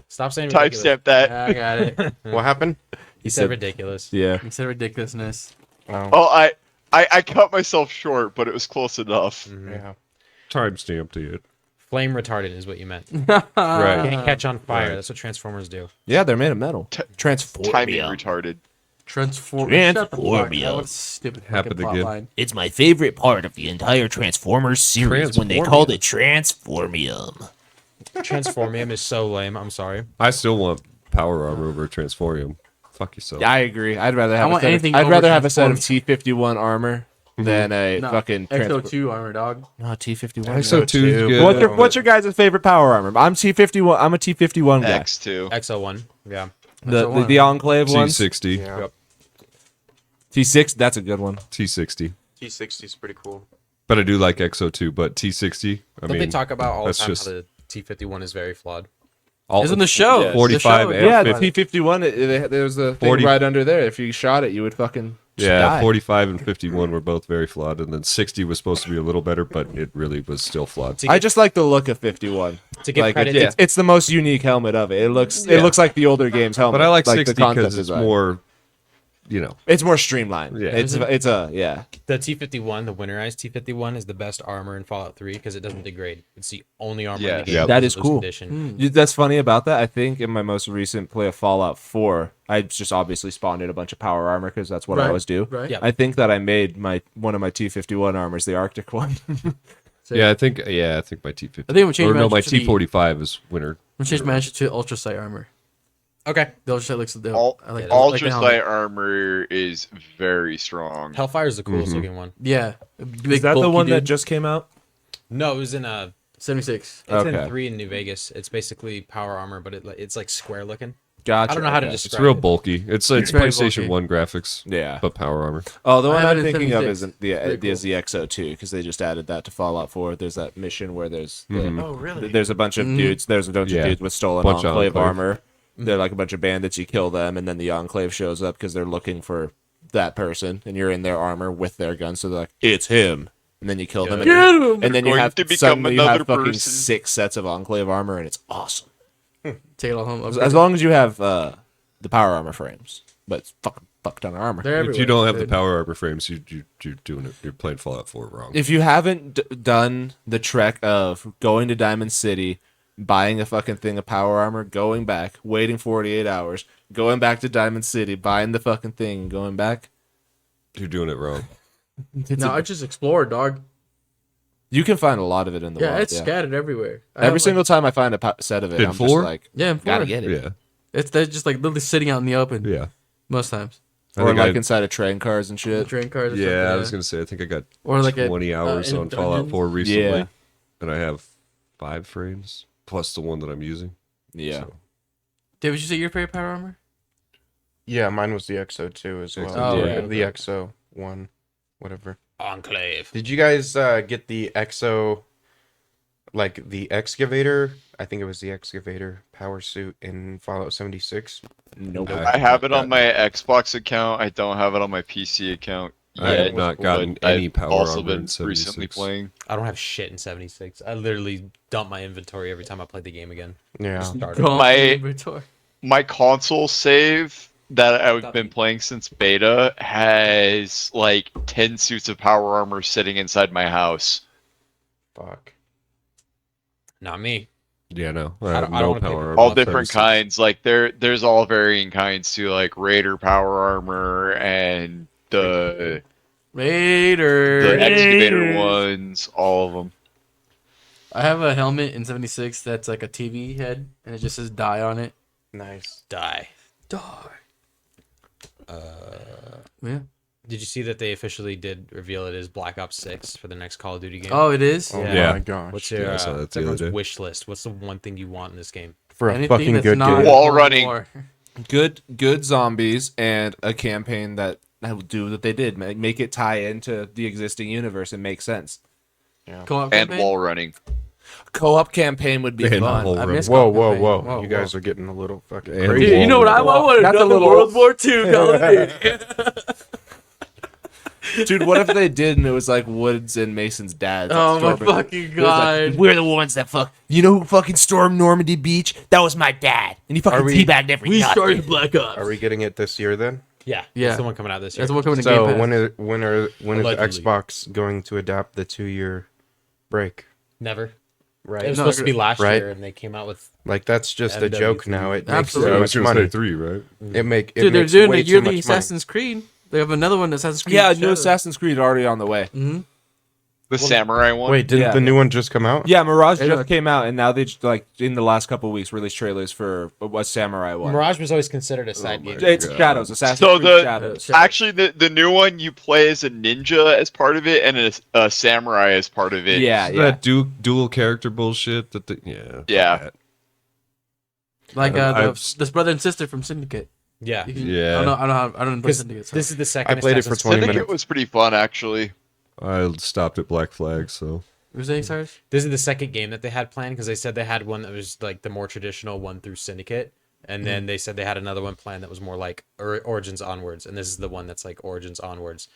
Stop saying ridiculous. Timestamp that. Yeah, I got it. What happened? He said ridiculous. Yeah. He said ridiculousness. Oh, Oh, I cut myself short, but it was close enough. yeah. Timestamped it. Flame retardant is what you meant. Right. Can't catch on fire. Right. That's what Transformers do. Yeah, they're made of metal. Transform. Timing retarded. Transformia. Transformia. What a stupid Happened fucking plot again. line. It's my favorite part of the entire Transformers series when they Transformium. called it Transformium. Transformium is so lame. I'm sorry. I still want power armor over Transformium. Fuck yourself. Yeah, I agree. I'd rather have. want anything I'd over rather have a set of Transform. T-51 armor than a No, fucking. XO2 armor dog. No, T-51. XO2 is good. What's your guys' favorite power armor? I'm T-51. I'm a T-51 guy. X2. XO1. Yeah. The Enclave ones. T60. Yeah. T6. That's a good one. T60. T60 is pretty cool. But I do like XO2, but T60, I Don't mean, they talk about all the that's time just how the T51 is very flawed? all It's in the show. Yeah. 45 The show, and Yeah, 50. the T-51. There's a thing 40 right under there. If you shot it, you would fucking Yeah, die. 45 and 51 were both very flawed, and then 60 was supposed to be a little better, but it really was still flawed. To I give, just like the look of 51. to give Like credit, it's the most unique helmet of it. It looks like the older games helmet. But I like the 60 concept because it's design. more, you know. It's more streamlined. Yeah. It's yeah. the T51, the winterized T51, is the best armor in Fallout 3 because it doesn't degrade. It's the only armor in Yeah. the game. Yeah. That that's is cool. Condition. That's funny about that. I think in my most recent play of Fallout 4, I just obviously spawned in a bunch of power armor because that's what I Right, always do. right. Yeah. I think that I made one of my T51 armors the Arctic one. Yeah, I think my T50. I think we changed or no, my mine to the- T45 is winter. We changed my answer to ultra sight armor. Okay. The ultra sight looks the I like Ultra the helmet. Sight armor is very strong. Hellfire is the coolest looking one. Yeah. Is that the one that just came out? No, it was in 76. It's Okay. in 3 in New Vegas. It's basically power armor, but it's like square looking. Gotcha. I don't know how to okay. describe It's real it. bulky. It's very PlayStation bulky. 1 graphics, Yeah. but power armor. Oh, the one I have I'm it in thinking of 76. isn't the Pretty is the XO2 because they just added that to Fallout 4. There's that mission where there's Oh, really? there's a bunch of dudes. There's a bunch Yeah. of dudes with stolen Bunch of Enclave Enclave. armor. They're like a bunch of bandits. You kill them, and then the Enclave shows up because they're looking for that person, and you're in their armor with their guns. So they're like, "It's him," and then you kill them. Get him! And then you Going have to become suddenly you have another fucking person. 6 sets of Enclave armor, and it's awesome. Take it all home. As long as you have the power armor frames, but it's fuck ton of armor. They're everywhere. If you don't have the dude. power armor frames, you're doing it. You're playing Fallout 4 wrong. If you haven't done the trek of going to Diamond City, buying a fucking thing of power armor, going back, waiting 48 hours, going back to Diamond City, buying the fucking thing, and going back, You're doing it wrong. No, I just explored, dog. you can find a lot of it in the Yeah, wild. it's scattered everywhere. I Every have, single time I find a set of it, In I'm 4? just like, yeah, in gotta 4. get it. Yeah, They're just like literally sitting out in the open yeah. most times. I Or think like I- inside of train cars and shit. Train cars. Or Yeah, something, I was gonna say. I think I got Or like 20 hours in on Fallout dungeons. 4 recently, Yeah. and I have 5 frames plus the one that I'm using. Yeah. So, Dave, would you say your favorite power armor? Yeah, mine was the XO2 as well. Oh, yeah. The XO1, whatever. Enclave. Did you guys get the XO, like the excavator? I think it was the excavator power suit in Fallout 76. Nope. I have it on my Xbox account. I don't have it on my PC account I yet. have not but gotten any I've power also armor been in 76. recently playing. I don't have shit in 76. I literally dump my inventory every time I play the game again. Yeah. Start Go on My- the inventory. My console save that I've been playing since beta has like 10 suits of power armor sitting inside my house. Fuck. Not me. yeah, no, I I have don't- I don't no wanna pay power for armor. All on different 76. kinds. Like there's all varying kinds too, like Raider power armor and the Later. excavator ones, all of them. I have a helmet in 76 that's like a TV head, and it just says "die" on it. Nice. Die. Die. Yeah. Did you see that they officially did reveal it as Black Ops 6 for the next Call of Duty game? Oh, it is. Oh Yeah. my gosh. What's your Yeah, I saw that what's the other everyone's day. wish list? What's the one thing you want in this game? For a Anything fucking that's good not game. Wall Cold running. War. Good zombies and a campaign that will do what they did, make it tie into the existing universe and make sense. Co-op And campaign? wall running. Co-op campaign would be And fun. whole I room. miss Whoa, co-op whoa, campaign. whoa. Whoa, You guys are getting a little fucking And crazy. Dude, you know what I want? Not the Another little- World War II Call of Duty. Dude, what if they did and it was like Woods and Mason's dad? Oh my fucking god. We're the ones that fuck. You know who fucking stormed Normandy Beach? That was my dad, and he fucking Are we- teabagged every We nut. started Black Ops. Are we getting it this year then? Yeah. Yeah. That's the one coming out this year. That's the one coming to So Game Pass. when is Allegedly. Xbox going to adapt the 2-year break? Never. Right. It was No, supposed to be last right. year, and they came out with. Like that's just a joke now. It makes Absolutely. so I much was gonna say money. 3, right? It Dude, they're makes doing a way too yearly much money. Assassin's Creed. They have another one, Assassin's Creed. Yeah, new Shadows. Assassin's Creed already on the way. The samurai one. Wait, didn't Yeah. the new one just come out? Yeah, Mirage Yeah. just came out, and now they just, like in the last couple of weeks released trailers for a Samurai one. Mirage was always considered a side game. It's Shadows, Assassin's So Creed the Shadows. actually the new one you play as a ninja as part of it and a samurai as part of it. Yeah, Is yeah. that dual character bullshit. Yeah. Yeah. That. Like I've- this brother and sister from Syndicate. Yeah. You can- Yeah. I don't play Because Syndicate. So. this is the second. I played it for Assassin's 20 Creed. minutes. Syndicate was pretty fun actually. I stopped at Black Flag, so What was saying, Cyrus? This is the second game that they had planned because they said they had one that was like the more traditional one through Syndicate, and then they said they had another one planned that was more like Origins onwards, and this is the one that's like Origins onwards.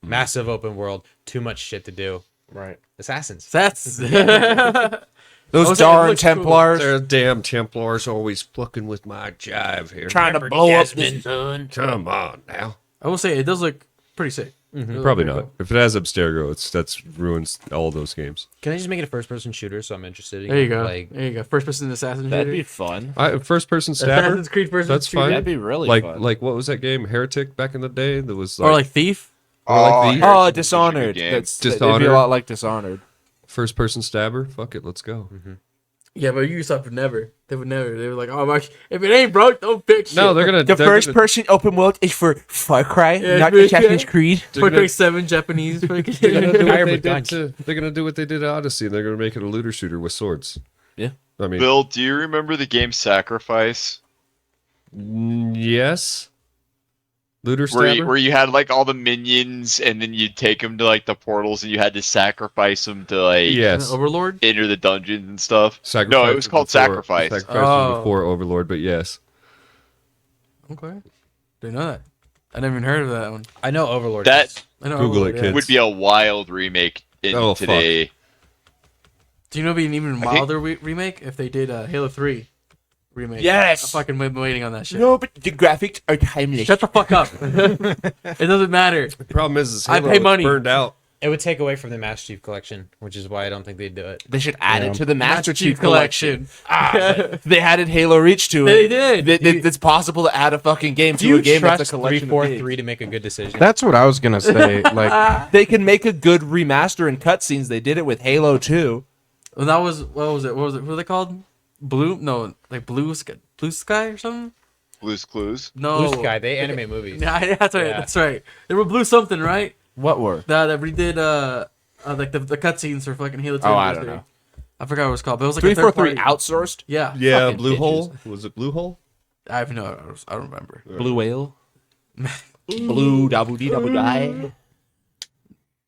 Massive open world, too much shit to do. Right. Assassins. That's Those Also, it darn looks cool. Templars Their damn Templars always fucking with my jive here. trying to blow up Jasmine, son. Come on now. I will say it does look pretty sick. It looks Probably pretty not. If it has Abstergo, that's ruins all those games. Can I just make it a first-person shooter? So I'm interested. In There you go. Like, There you go. First person assassin That'd shooter. be fun. First person stabber. Assassin's Creed first That's person fine. shooter. That'd be really like fun. like what was that game? Heretic back in the day. That was Or like Thief. Or like the- Heretic Oh, was a good Dishonored. game. It'd be Dishonored. a lot like Dishonored. first person stabber. Fuck it, let's go. Yeah, but Ubisoft would never. They would never. They were like, oh my, if it ain't broke, don't fix shit. No, they're gonna. The they're first gonna- person open world is for Far Cry, Yeah, not yeah. Assassin's Creed. they're gonna- 427 Japanese. They're gonna do what Hire they with guns. did to. They're gonna do what they did to Odyssey, and they're gonna make it a looter shooter with swords. Yeah. I mean, Bill, do you remember the game Sacrifice? yes. Looter Where stabber. you had like all the minions, and then you'd take them to like the portals, and you had to sacrifice them to like Yes. Overlord. enter the dungeons and stuff. Sacrifice No, it was called before- Sacrifice. Sacrifice Oh. was before Overlord, but yes. Okay. Didn't know that. I never even heard of that one. I know Overlord. That I know Google it, Overlord, kid. would be a wild remake in Oh, fuck. today. Do you know it'd be an even think- wilder remake if they did a Halo 3 remake? Yes. I'm fucking waiting on that shit. No, but the graphics are timeless. Shut the fuck up. It doesn't matter. The problem is I Halo pay is money. burned out. It would take away from the Master Chief Collection, which is why I don't think they'd do it. They should add Yeah. it to the Master Chief Collection. Collection. They added Halo Reach to They it. did. It's possible to add a fucking game Do to a you game that's a trust collection of games. 343 to make a good decision? That's what I was gonna say. Like, They can make a good remaster and cutscenes. They did it with Halo 2. Well, that was what was it? What were they called? Blue? No, like Blue Sky or something? Blue's Clues. No. Blue Sky, they animate movies. Yeah, that's right. Yeah. That's right. They were Blue something, right? What were? That redid like the cutscenes for fucking Halo 2. Oh, and I Halo don't 3. know. I forgot what it was called, but it was like a third 343 party. outsourced? Yeah. Yeah, Fucking Blue bitches. Hole. Was it Blue Hole? I have no. I don't remember. Blue Whale? Blue double D double die?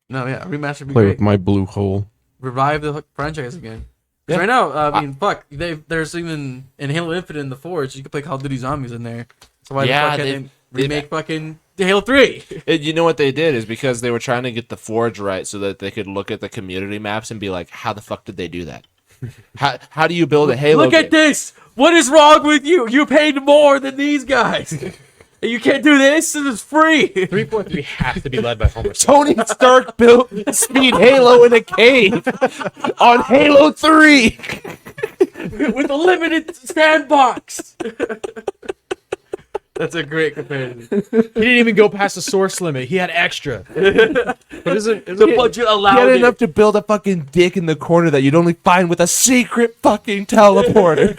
No, yeah, remaster would be play great. with my blue hole. Revive the franchise again. 'Cause Yeah. right now, I mean, fuck, there's even in Halo Infinite in the Forge, you can play Call of Duty Zombies in there. So why Yeah, the fuck they've- can't they remake fucking Halo 3? You know what they did is because they were trying to get the Forge right so that they could look at the community maps and be like, how the fuck did they do that? How do you build a Halo Look game? at this! What is wrong with you? You paid more than these guys! And you can't do this? This is free! 343 has to be led by Homer. Tony Stark built Speed Halo in a cave on Halo 3. With a limited sandbox! That's a great comparison. He didn't even go past the source limit. He had extra. But isn't The budget He allowed had it. enough to build a fucking dick in the corner that you'd only find with a secret fucking teleporter.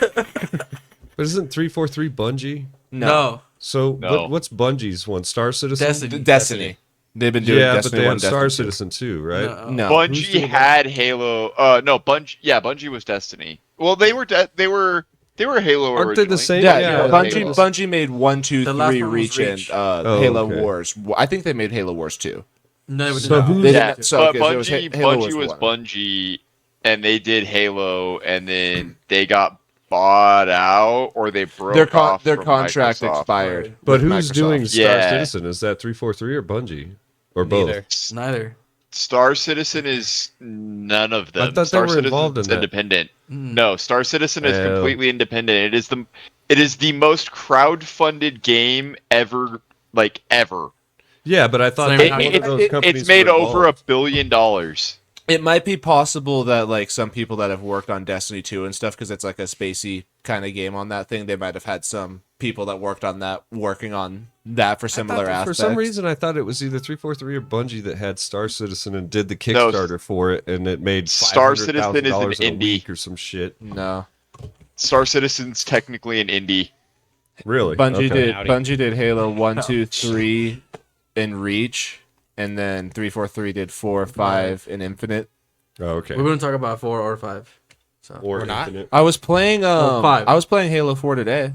but isn't 343 Bungie? No. So No. what's Bungie's one? Star Citizen. Destiny. Destiny. They've been doing Yeah, but Destiny they 1, have Star Destiny 2. Citizen too, right? No. No. Bungie had Halo. No, Bungie was Destiny. Well, they were Halo. Aren't they the originally. same? Yeah, Yeah, Bungie, Bungie made 1, 2, The last 3 one was Reach and Reach. Halo okay. Wars. I think they made Halo Wars 2. No, they So did not. who's- They Yeah, didn't- so, but okay, so it was Halo Bungie was one. Bungie, and they did Halo, and then they got bought out, or they broke Their off. their from contract Microsoft. expired. But with who's Microsoft. doing Star Yeah. Citizen? Is that 343 or Bungie? Or both? Neither. Neither. Star Citizen is none of them. I thought they Star were Citizen's involved in that. independent. Mm. No, Star Citizen is Oh. completely independent. It is the most crowd-funded game ever, like ever. Yeah, but I thought So that it- one of those companies It's made were over involved. $1 billion. It might be possible that like some people that have worked on Destiny 2 and stuff, because it's like a spacey kind of game on that thing, they might have had some people that worked on that working on that for I thought similar that aspects. For some reason, I thought it was either 343 or Bungie that had Star Citizen and did the Kickstarter for it, and it made Star Citizen is an $500,000 a indie. week or some shit. No, Star Citizen's technically an indie. Really? Bungie Okay. did. Howdy. Bungie did Halo 1, 2, 3 in Reach, and then 343 did 4, 5 in Infinite. Oh, okay. We wouldn't talk about 4 or 5. So. Or We're not? Infinite. I was playing. Oh, 5. I was playing Halo 4 today.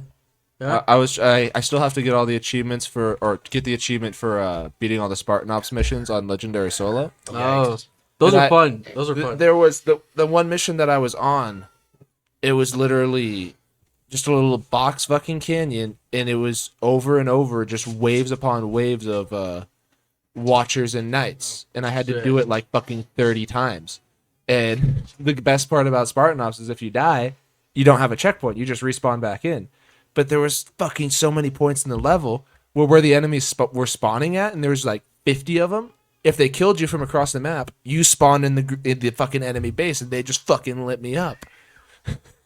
Yeah. I still have to get all the achievements or get the achievement for beating all the Spartan Ops missions on Legendary Solo. Oh, those And are I- fun. Those are fun. There was the one mission that I was on. It was literally just a little box fucking canyon, and it was over and over, just waves upon waves of watchers and knights, and I had to do it like fucking 30 times. And the best part about Spartan Ops is if you die, you don't have a checkpoint. You just respawn back in. But there was fucking so many points in the level where the enemies were spawning at, and there was like 50 of them. If they killed you from across the map, you spawned in the fucking enemy base, and they just fucking lit me up.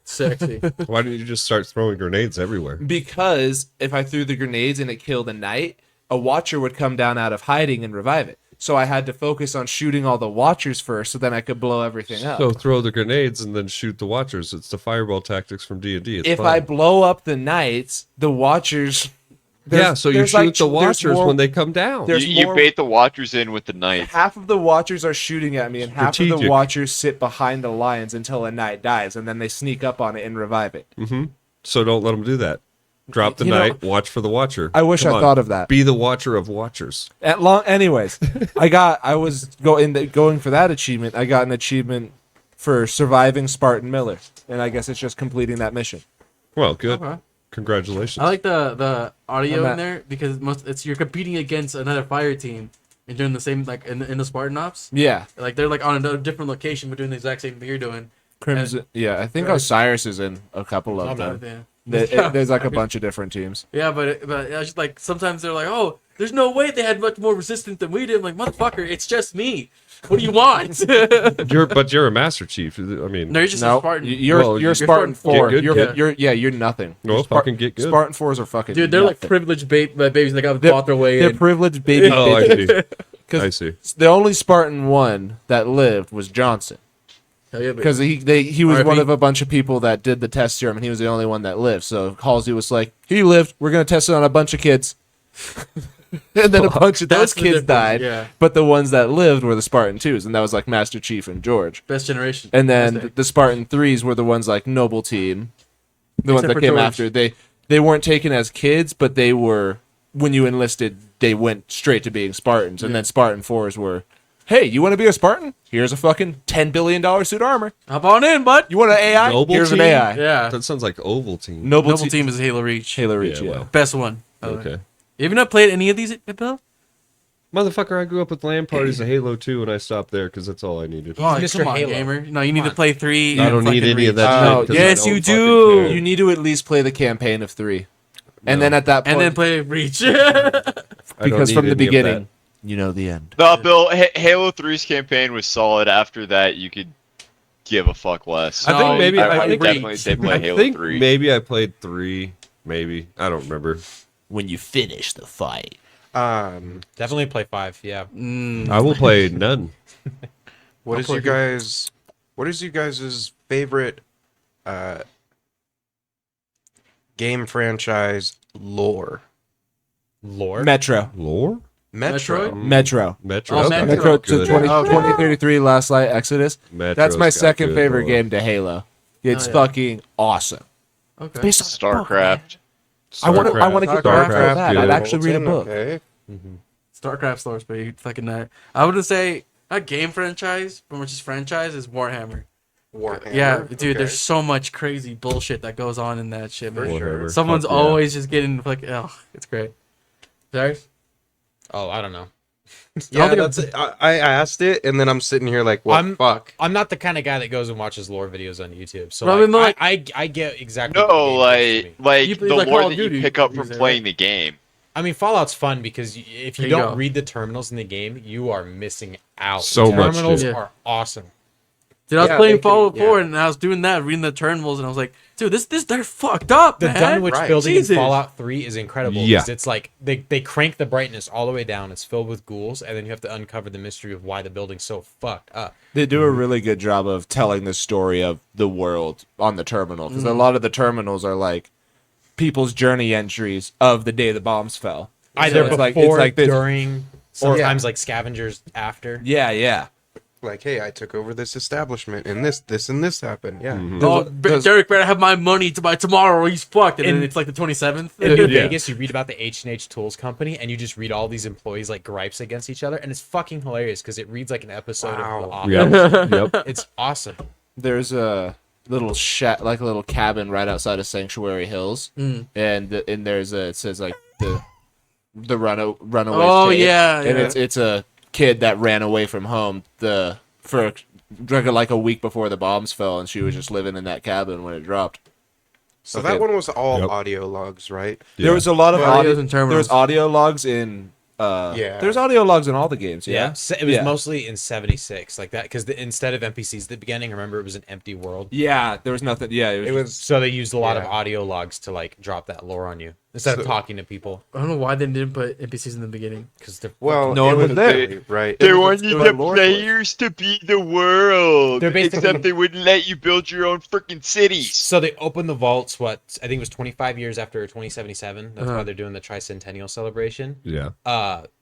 Sexy. Why didn't you just start throwing grenades everywhere? Because if I threw the grenades and it killed a knight, a watcher would come down out of hiding and revive it. So I had to focus on shooting all the Watchers first, so then I could blow everything up. So throw the grenades and then shoot the Watchers. It's the fireball tactics from D&D. It's If fun. I blow up the Knights, the Watchers. So you there's shoot like- the there's Watchers more- when they come down. there's You more- bait the Watchers in with the knife. Half of the Watchers are shooting at me, and half of the Strategic. Watchers sit behind the Lions until a Knight dies, and then they sneak up on it and revive it. So don't let them do that. Drop the You know- Knight, watch for the Watcher. I wish Come I on. thought of that. Be the Watcher of Watchers. Anyways, I was going for that achievement. I got an achievement for surviving Spartan Miller, and I guess it's just completing that mission. Well, good. Okay. Congratulations. I like the audio I'm in at- there because you're competing against another fire team and doing the same like in the Spartan ops. Yeah, Like they're like on a different location but doing the exact same thing you're doing. Crimson. Yeah, I think Osiris is in a couple of them. There's like a bunch of different teams. Yeah, but it's just like sometimes they're like, oh, there's no way they had much more resistance than we did. I'm like, motherfucker, it's just me. What do you want? You're a Master Chief. I mean, No, you're just a No, Spartan. you're Well, you're you're Spartan Spartan. 4. Get good, You're nothing. No, You're fucking get good. Spartan 4s are fucking. Dude, they're like nothing. privileged babies that got They're- fought their way They're in. privileged baby Oh, I bitches. see. 'Cause I see. The only Spartan 1 that lived was Johnson. Hell yeah, baby. Because he was RIP. one of a bunch of people that did the test serum, and he was the only one that lived. So Halsey was like, he lived. We're going to test it on a bunch of kids. And then a bunch of those That's the kids difference, died. yeah. But the ones that lived were the Spartan 2s, and that was like Master Chief and George. Best generation. And Best then day. the Spartan 3s were the ones like Noble Team. The ones Except that for came George. after. They weren't taken as kids, but they were, when you enlisted, they went straight to being Spartans. And then Spartan 4s were, hey, you want to be a Spartan? Here's a fucking $10 billion suit armor. Hop on in, bud. You want an AI? Noble Here's Team? an AI. Yeah. That sounds like Oval Team. Noble, Noble Team is Halo Reach. Halo Reach, Yeah, yeah. well. Best one. by the way. Okay. Have you not played any of these, Bill? Motherfucker, I grew up with LAN parties of Halo 2 and I stopped there because that's all I needed. Oh, Mr. come on, Halo. gamer. No, you need Come to on. play 3. I and don't need fucking any of Reach. that No, shit. 'cause yes, I don't you fucking do. care. You need to at least play the campaign of 3. And then at that point, And then play Reach. I don't because need from the any of beginning, you know the end. No, Bill, Halo 3's campaign was solid. After that, you could give a fuck less. I think maybe- I I would think- definitely say play I Halo think 3. maybe I played 3. Maybe. I don't remember. When you finish the fight. Definitely play 5. Yeah. I will play none. What is you guys' favorite game franchise lore? Lore. Metro. Lore? Metroid? Metro. Metro. Oh, Metro. Metro Good. to 2033 Last Light Exodus. Metro's That's my got second good favorite lore. game to Halo. It's Oh, yeah. fucking awesome. Okay. Based on a book, man. StarCraft. I want to get back to StarCraft, that. good. I'd actually read a Bolton, book. Okay. StarCraft stores, but you fucking I would say a game franchise, from which is franchise, is Warhammer. Warhammer. Yeah, dude, okay. there's so much crazy bullshit that goes on in that shit, man. For sure. Whatever. Someone's Fuck yeah. always just getting like, oh, it's great. Sorry? Oh, I don't know. Yeah, that's it. I asked it, and then I'm sitting here like, what the fuck? I'm not the kind of guy that goes and watches lore videos on YouTube. So Well, I mean, like, like- I get exactly. what No, the game is to me. like You play the like lore Call of that you Duty, pick up you from say, playing right? the game. I mean, Fallout's fun because if There you you don't go. read the terminals in the game, you are missing out. So the much, terminals dude. are awesome. Dude, I was Yeah, playing they can- Fallout 4 yeah. and I was doing that, reading the terminals, and I was like, dude, this they're fucked up, The man. Dunwich Right. building Jesus. in Fallout 3 is incredible. Yeah. 'Cause it's like they crank the brightness all the way down. It's filled with ghouls, and then you have to uncover the mystery of why the building's so fucked up. They do a really good job of telling the story of the world on the terminal, because a Mm-hmm. lot of the terminals are like people's journey entries of the day the bombs fell. Either it's before, like it's like this. during, sometimes like scavengers after. Yeah, yeah. Like, hey, I took over this establishment, and this, and this happened. Yeah. Oh, There's- Derek better have my money by tomorrow or he's fucked. And then In- it's like the 27th. In Yeah. Vegas, you read about the H&H Tools Company, and you just read all these employees like gripes against each other, and it's fucking hilarious because it reads like an episode of The Office. Yep. It's awesome. There's a little like a little cabin right outside of Sanctuary Hills, and there's it says like the runaway. Oh, kid. yeah, and yeah. it's a kid that ran away from home for like a week before the bombs fell, and she was just living in that cabin when it dropped. So Okay. that one was all Yep. audio logs, right? There was a lot of Audios audio. and terminals. There was audio logs in. Yeah. There's audio logs in all the games. Yeah. It was Yeah. mostly in 76, like that, because instead of NPCs at the beginning, remember it was an empty world. Yeah. There was nothing. Yeah. It was. So they used a lot of Yeah. audio logs to like drop that lore on you. instead of talking to people I don't know why they didn't put NPCs in the beginning. because they're Well, No it one was was there. there, right? They was- wanted it was the lore players to be the world, They're basically- except they wouldn't let you build your own freaking cities. So they opened the vaults. What I think it was 25 years after 2077. That's Uh-huh. why they're doing the tricentennial celebration. Yeah.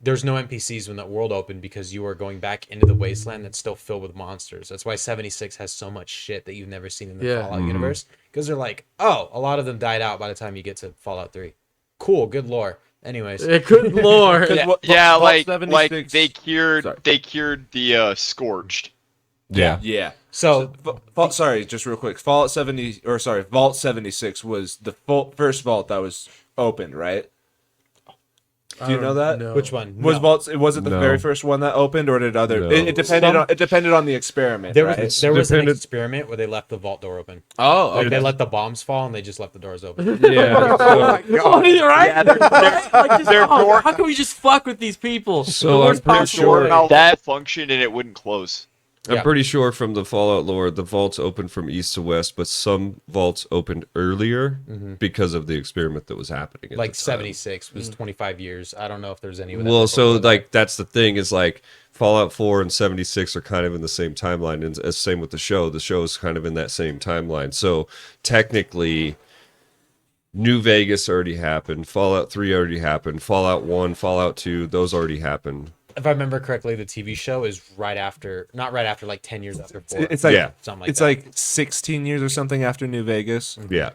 There's no NPCs when that world opened because you are going back into the wasteland that's still filled with monsters. That's why 76 has so much shit that you've never seen in the Yeah. Fallout universe. Because they're like, oh, a lot of them died out by the time you get to Fallout 3. Cool, good lore. Anyways, Good lord. Yeah. Yeah, Vault like 76 they cured Sorry. the scorched. Yeah. Yeah. so Sorry, just real quick. Vault 76 was the first vault that was opened, right? Do you know that? No. which one? Was No. was it the No. very first one that opened, or did other? No. It depended on the experiment. There right? was there was an depended- experiment where they left the vault door open. Oh, Like okay. they let the bombs fall and they just left the doors open. Yeah. Oh, you're right. They're door- How can we just fuck with these people? So I'm pretty sure. That functioned and it wouldn't close. I'm Yeah. pretty sure from the Fallout lore, the vaults opened from east to west, but some vaults opened earlier because of the experiment that was happening. At Like the time. 76 was 25 years. I don't know if there's any. that Well, was so before that. like that's the thing is like Fallout 4 and 76 are kind of in the same timeline, and as same with the show. The show is kind of in that same timeline. So technically, New Vegas already happened. Fallout 3 already happened. Fallout 1, Fallout 2, those already happened. if I remember correctly, the TV show is right after, not right after, like 10 years after 4. It's like Yeah. something like it's that. like 16 years or something after New Vegas. Yeah.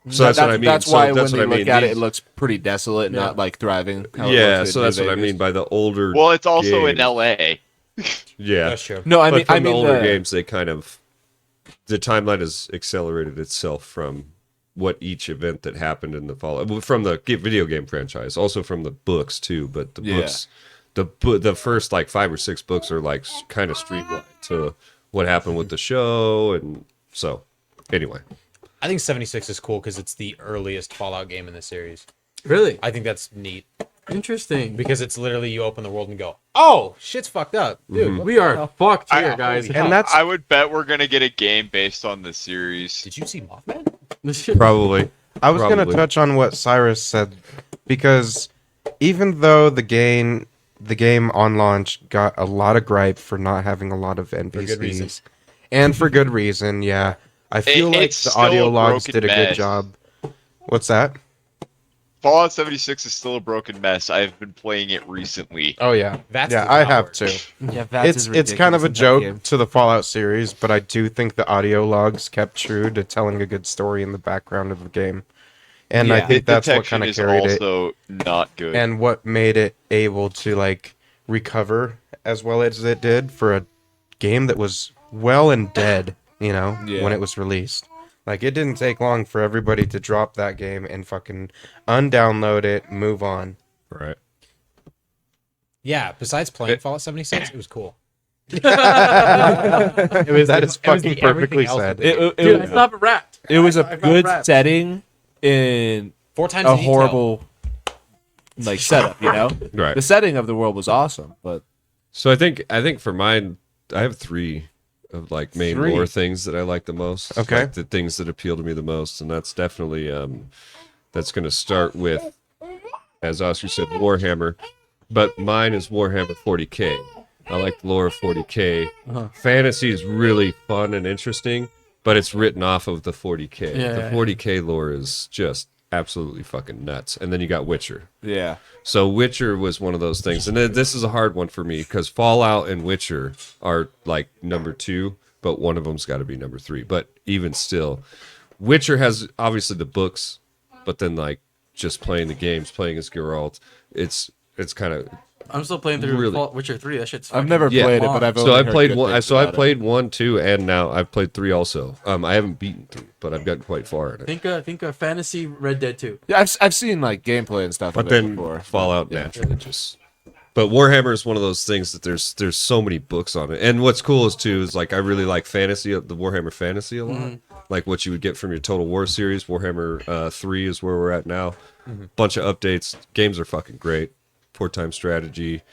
So that's what I mean. That's So why that's when what they I look mean. at it, These- it looks pretty desolate, not like thriving. how it yeah, looks in so New that's what I Vegas. mean by the older. Well, it's also in games. LA. Yeah, That's true. No, I but mean, from I the mean older the, games, they kind of the timeline has accelerated itself from what each event that happened in the Fallout from the video game franchise, also from the books too. But the Yeah. books, the first like 5 or 6 books are like kind of streamlined to what happened with the show, and so anyway. I think 76 is cool because it's the earliest Fallout game in the series. Really I think that's neat interesting. because it's literally you open the world and go, oh, shit's fucked up. Dude, what We the are hell? fucked I- here, guys. holy hell. And that's I would bet we're gonna get a game based on the series. Did you see Mothman? This shit- Probably. I was going to Probably. touch on what Cyrus said because even though the game on launch got a lot of gripe for not having a lot of NPCs, good reason. and for good reason, yeah. I feel like it's the still audio a logs broken did a good mess. job. What's that? Fallout 76 is still a broken mess. I've been playing it recently. Oh yeah, Vats yeah, does I not have work. too. yeah, It's kind of a joke to the Fallout series, but I do think the audio logs kept true to telling a good story in the background of the game, and I Yeah. think that's what Detection kind of is carried it, also not good. and what made it able to like recover as well as it did for a game that was well and dead, Yeah. when it was released. Like it didn't take long for everybody to drop that game and fucking undownload it, move on. Right. Yeah, besides playing Fallout 76, it was cool. It was that is it was fucking the everything perfectly else said. of it. Dude, I stopped rat. It was a I found good rats. setting in 4 times a the detail. horrible like setup. Right. The setting of the world was awesome, but So I think for mine, I have 3 of like main 3. lore things that I like the most. Okay. Like the things that appeal to me the most, and that's definitely that's going to start with, as Oscar said, Warhammer, but mine is Warhammer 40k. I like the lore of 40k. Fantasy is really fun and interesting, but it's written off of the 40k. Yeah, the yeah. 40k lore is just absolutely fucking nuts. And then you got Witcher. yeah. So Witcher was one of those things, and this is a hard one for me because Fallout and Witcher are like number 2, but one of them's got to be number 3. But even still, Witcher has obviously the books, but then like just playing the games, playing as Geralt, it's kind of I'm still playing through Really? Fallout Witcher 3. That shit's I've fucking never Yeah. played it, but I've so only I heard played good one. things So I about it. played 1, 2, and now I've played 3 also. I haven't beaten 3, but I've gotten quite far in it. think fantasy Red Dead 2. Yeah, I've seen like gameplay and stuff. But of it then before. Fallout naturally just. But Warhammer is one of those things that there's so many books on it, and what's cool is too is like I really like fantasy, the Warhammer fantasy a lot, like what you would get from your Total War series. Warhammer 3 is where we're at now. Bunch of updates. Games are fucking great. 4-time strategy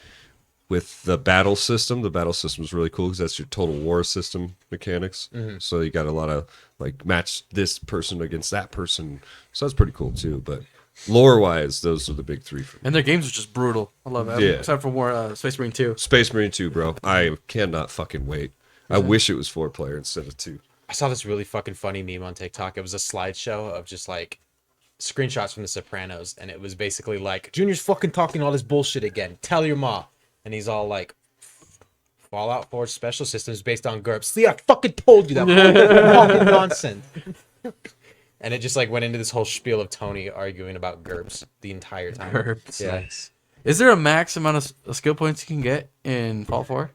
with the battle system. The battle system is really cool because that's your Total War system mechanics. So you got a lot of like match this person against that person. So that's pretty cool too. But lore wise, those are the big three for me. And their games are just brutal. I love it. Yeah. Except for Space Marine 2. Space Marine 2, bro. I cannot fucking wait. I wish it was 4-player instead of 2. I saw this really fucking funny meme on TikTok. It was a slideshow of just like screenshots from The Sopranos, and it was basically like, Junior's fucking talking all this bullshit again. Tell your ma. And he's all like, Fallout 4 special systems based on GURPS. See, I fucking told you that fucking nonsense. And it just like went into this whole spiel of Tony arguing about GURPS the entire time. GURPS, Yeah. nice. Is there a max amount of skill points you can get in Fallout 4?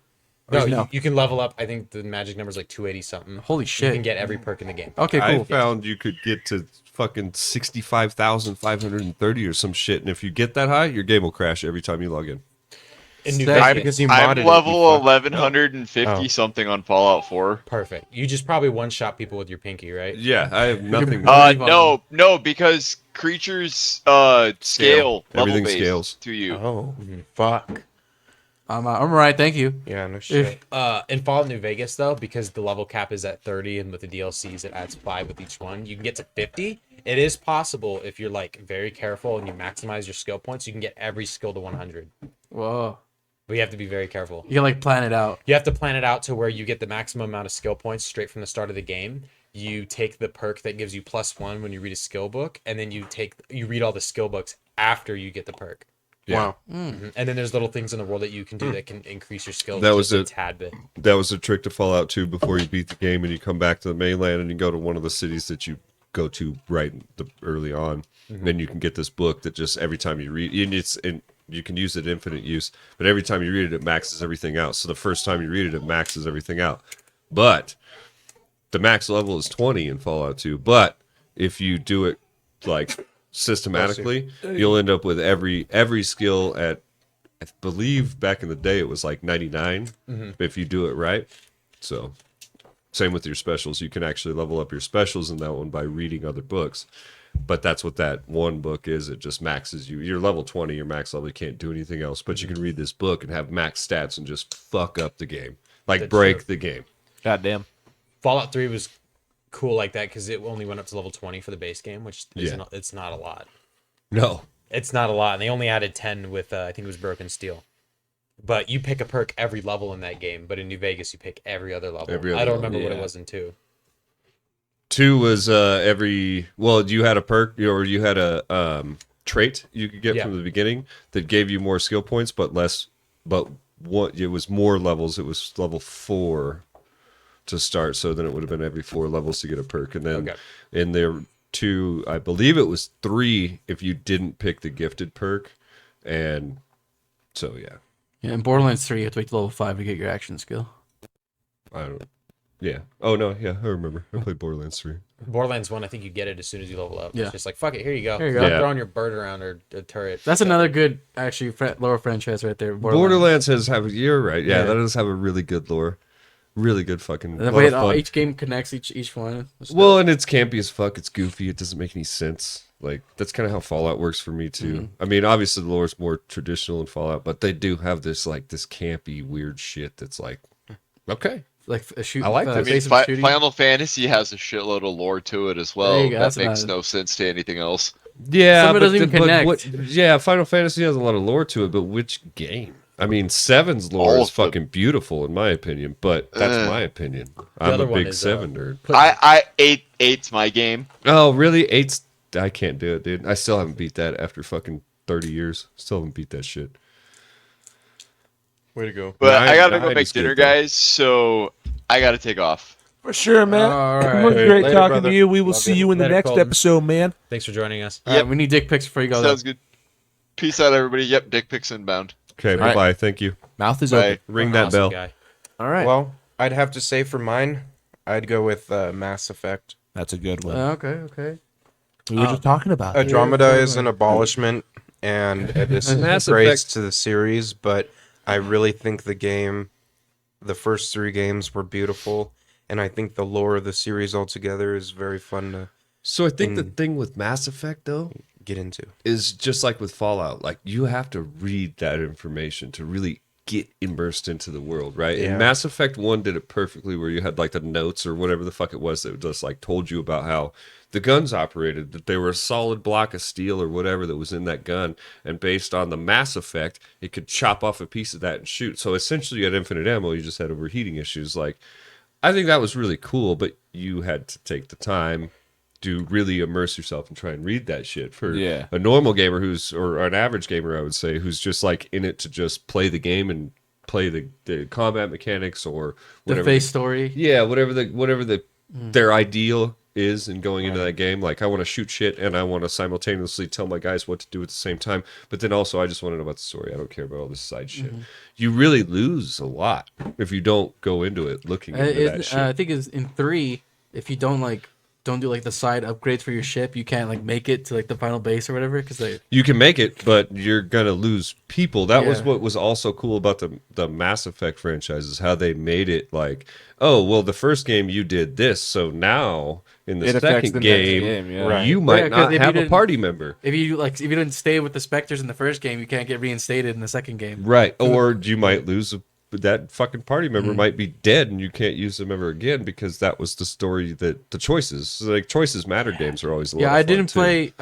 No, you can level up. I think the magic number is like 280 something. Holy You shit. can get every perk in the game. Okay, I cool. found you could get to fucking 65,530 or some shit, and if you get that high, your game will crash every time you log in. In New Sick. Vegas. Because you I'm modded it, level you fuck. 1150 Oh. something on Fallout 4. Perfect. You just probably one-shot people with your pinky, right? Yeah, I have nothing. Leave on No, because creatures scale level Everything based scales. to you. Oh, fuck. I'm right, thank you. Yeah, no shit. In Fallout New Vegas, though, because the level cap is at 30, and with the DLCs it adds 5 with each one, you can get to 50. It is possible if you're like very careful and you maximize your skill points, you can get every skill to 100. Whoa. But you have to be very careful. You can like plan it out. You have to plan it out to where you get the maximum amount of skill points straight from the start of the game. You take the perk that gives you +1 when you read a skill book, and then you read all the skill books after you get the perk. Yeah. Wow. And then there's little things in the world that you can do that can increase your skill. That was just a it. tad bit. That was a trick to Fallout 2 before you beat the game and you come back to the mainland and you go to one of the cities that you go to early on. Then you can get this book that just every time you read, and you can use it infinite use, but every time you read it, it maxes everything out. So the first time you read it, it maxes everything out. But the max level is 20 in Fallout 2. But if you do it like systematically, you'll end up with every skill at, I believe back in the day it was like 99 if you do it right. So same with your specials. You can actually level up your specials in that one by reading other books. But that's what that one book is. It just maxes you. You're level 20, your max level, you can't do anything else. But you can read this book and have max stats and just fuck up the game. Like That's break true. the game. Goddamn. Fallout 3 was cool like that because it only went up to level 20 for the base game, which is Yeah. not, it's not a lot. No. It's not a lot, and they only added 10 with I think it was Broken Steel. But you pick a perk every level in that game. But in New Vegas, you pick every other level. Every other I don't level, remember what it yeah. was in 2. 2 was you had a perk or you had a trait you could get Yeah. from the beginning that gave you more skill points but less, but what it was more levels. It was level 4 to start, so then it would have been every 4 levels to get a perk. And then Okay. in there 2, I believe it was 3 if you didn't pick the gifted perk. And so yeah, Yeah, in Borderlands 3, you have to wait till level 5 to get your action skill. I don't. Yeah. Oh no. Yeah, I remember. I played Borderlands 3. Borderlands 1, I think you get it as soon as you level up. Yeah. It's just like, fuck it, here you go. Here you go. Stop Yeah. throwing your bird around or a turret. That's another good, actually, lore franchise right there. Borderlands you're right. Yeah, Yeah. that does have a really good lore. Really good fucking. And the lot way of it, fun. each game connects each one. It's Well, and it's campy as fuck. It's goofy. It doesn't make any sense. Like that's kind of how Fallout works for me too. I mean, obviously the lore's more traditional in Fallout, but they do have this campy weird shit that's like, okay, like a shoot. I like this. I mean, base of shooting. Final Fantasy has a shitload of lore to it as There well. you go, That that's makes about it. no sense to anything else. yeah, Some of it but doesn't even connect. yeah, Final Fantasy has a lot of lore to it, but which game? I mean, 7's lore All is of them. fucking beautiful in my opinion, but that's my opinion. I'm other a one big is, 7 nerd. Eight's my game. Oh, really? 8's. I can't do it, dude. I still haven't beat that after fucking 30 years. Still haven't beat that shit. Way to go. But Nine- I gotta go nine make is good, dinner, though. guys. So I gotta take off. For sure, man. All It right. was great Later, talking brother. to you. We will Love see you. you in the Later, next Colton. episode, man. Thanks for joining us. All right, we need dick pics before you go. Sounds though. good. Peace out, everybody. Yep, dick pics inbound. Okay, right. bye-bye. Thank you. Mouth is Bye. open. Ring that Awesome bell. guy. All right. Well, I'd have to say for mine, I'd go with Mass Effect. That's a good one. Okay. We were just talking about it. Andromeda is an abolishment and a Mass disgrace Effect- to the series, but I really think the first 3 games were beautiful, and I think the lore of the series altogether is very fun to So I think the thing with Mass Effect, though, get into. is just like with Fallout. Like, you have to read that information to really get immersed into the world, right? Yeah. And Mass Effect 1 did it perfectly, where you had like the notes or whatever the fuck it was that just like told you about how the guns operated, that they were a solid block of steel or whatever that was in that gun, and based on the mass effect, it could chop off a piece of that and shoot. So essentially, you had infinite ammo. You just had overheating issues. Like, I think that was really cool, but you had to take the time to really immerse yourself and try and read that shit. For Yeah. a normal gamer or an average gamer, I would say, who's just like in it to just play the game and play the combat mechanics or The whatever. face story. Yeah, whatever their ideal is in going into that game. Like, I want to shoot shit and I want to simultaneously tell my guys what to do at the same time. But then also, I just want to know about the story. I don't care about all this side shit. You really lose a lot if you don't go into it looking into that shit. I think it's in 3. If you don't do like the side upgrades for your ship, you can't like make it to like the final base or whatever because they. You can make it, but you're gonna lose people. That was Yeah. what was also cool about the Mass Effect franchise, is how they made it like, oh well, the first game you did this, so now in the It affects second the next game, game, yeah. Right. you might 'cause not if you have a didn't- party member. If you didn't stay with the Spectres in the first game, you can't get reinstated in the second game. Right. Or you might lose that fucking party member Mm. might be dead and you can't use them ever again because that was the story, that the choices. So, like, choices matter games are always a lot Yeah, of I fun, didn't too. play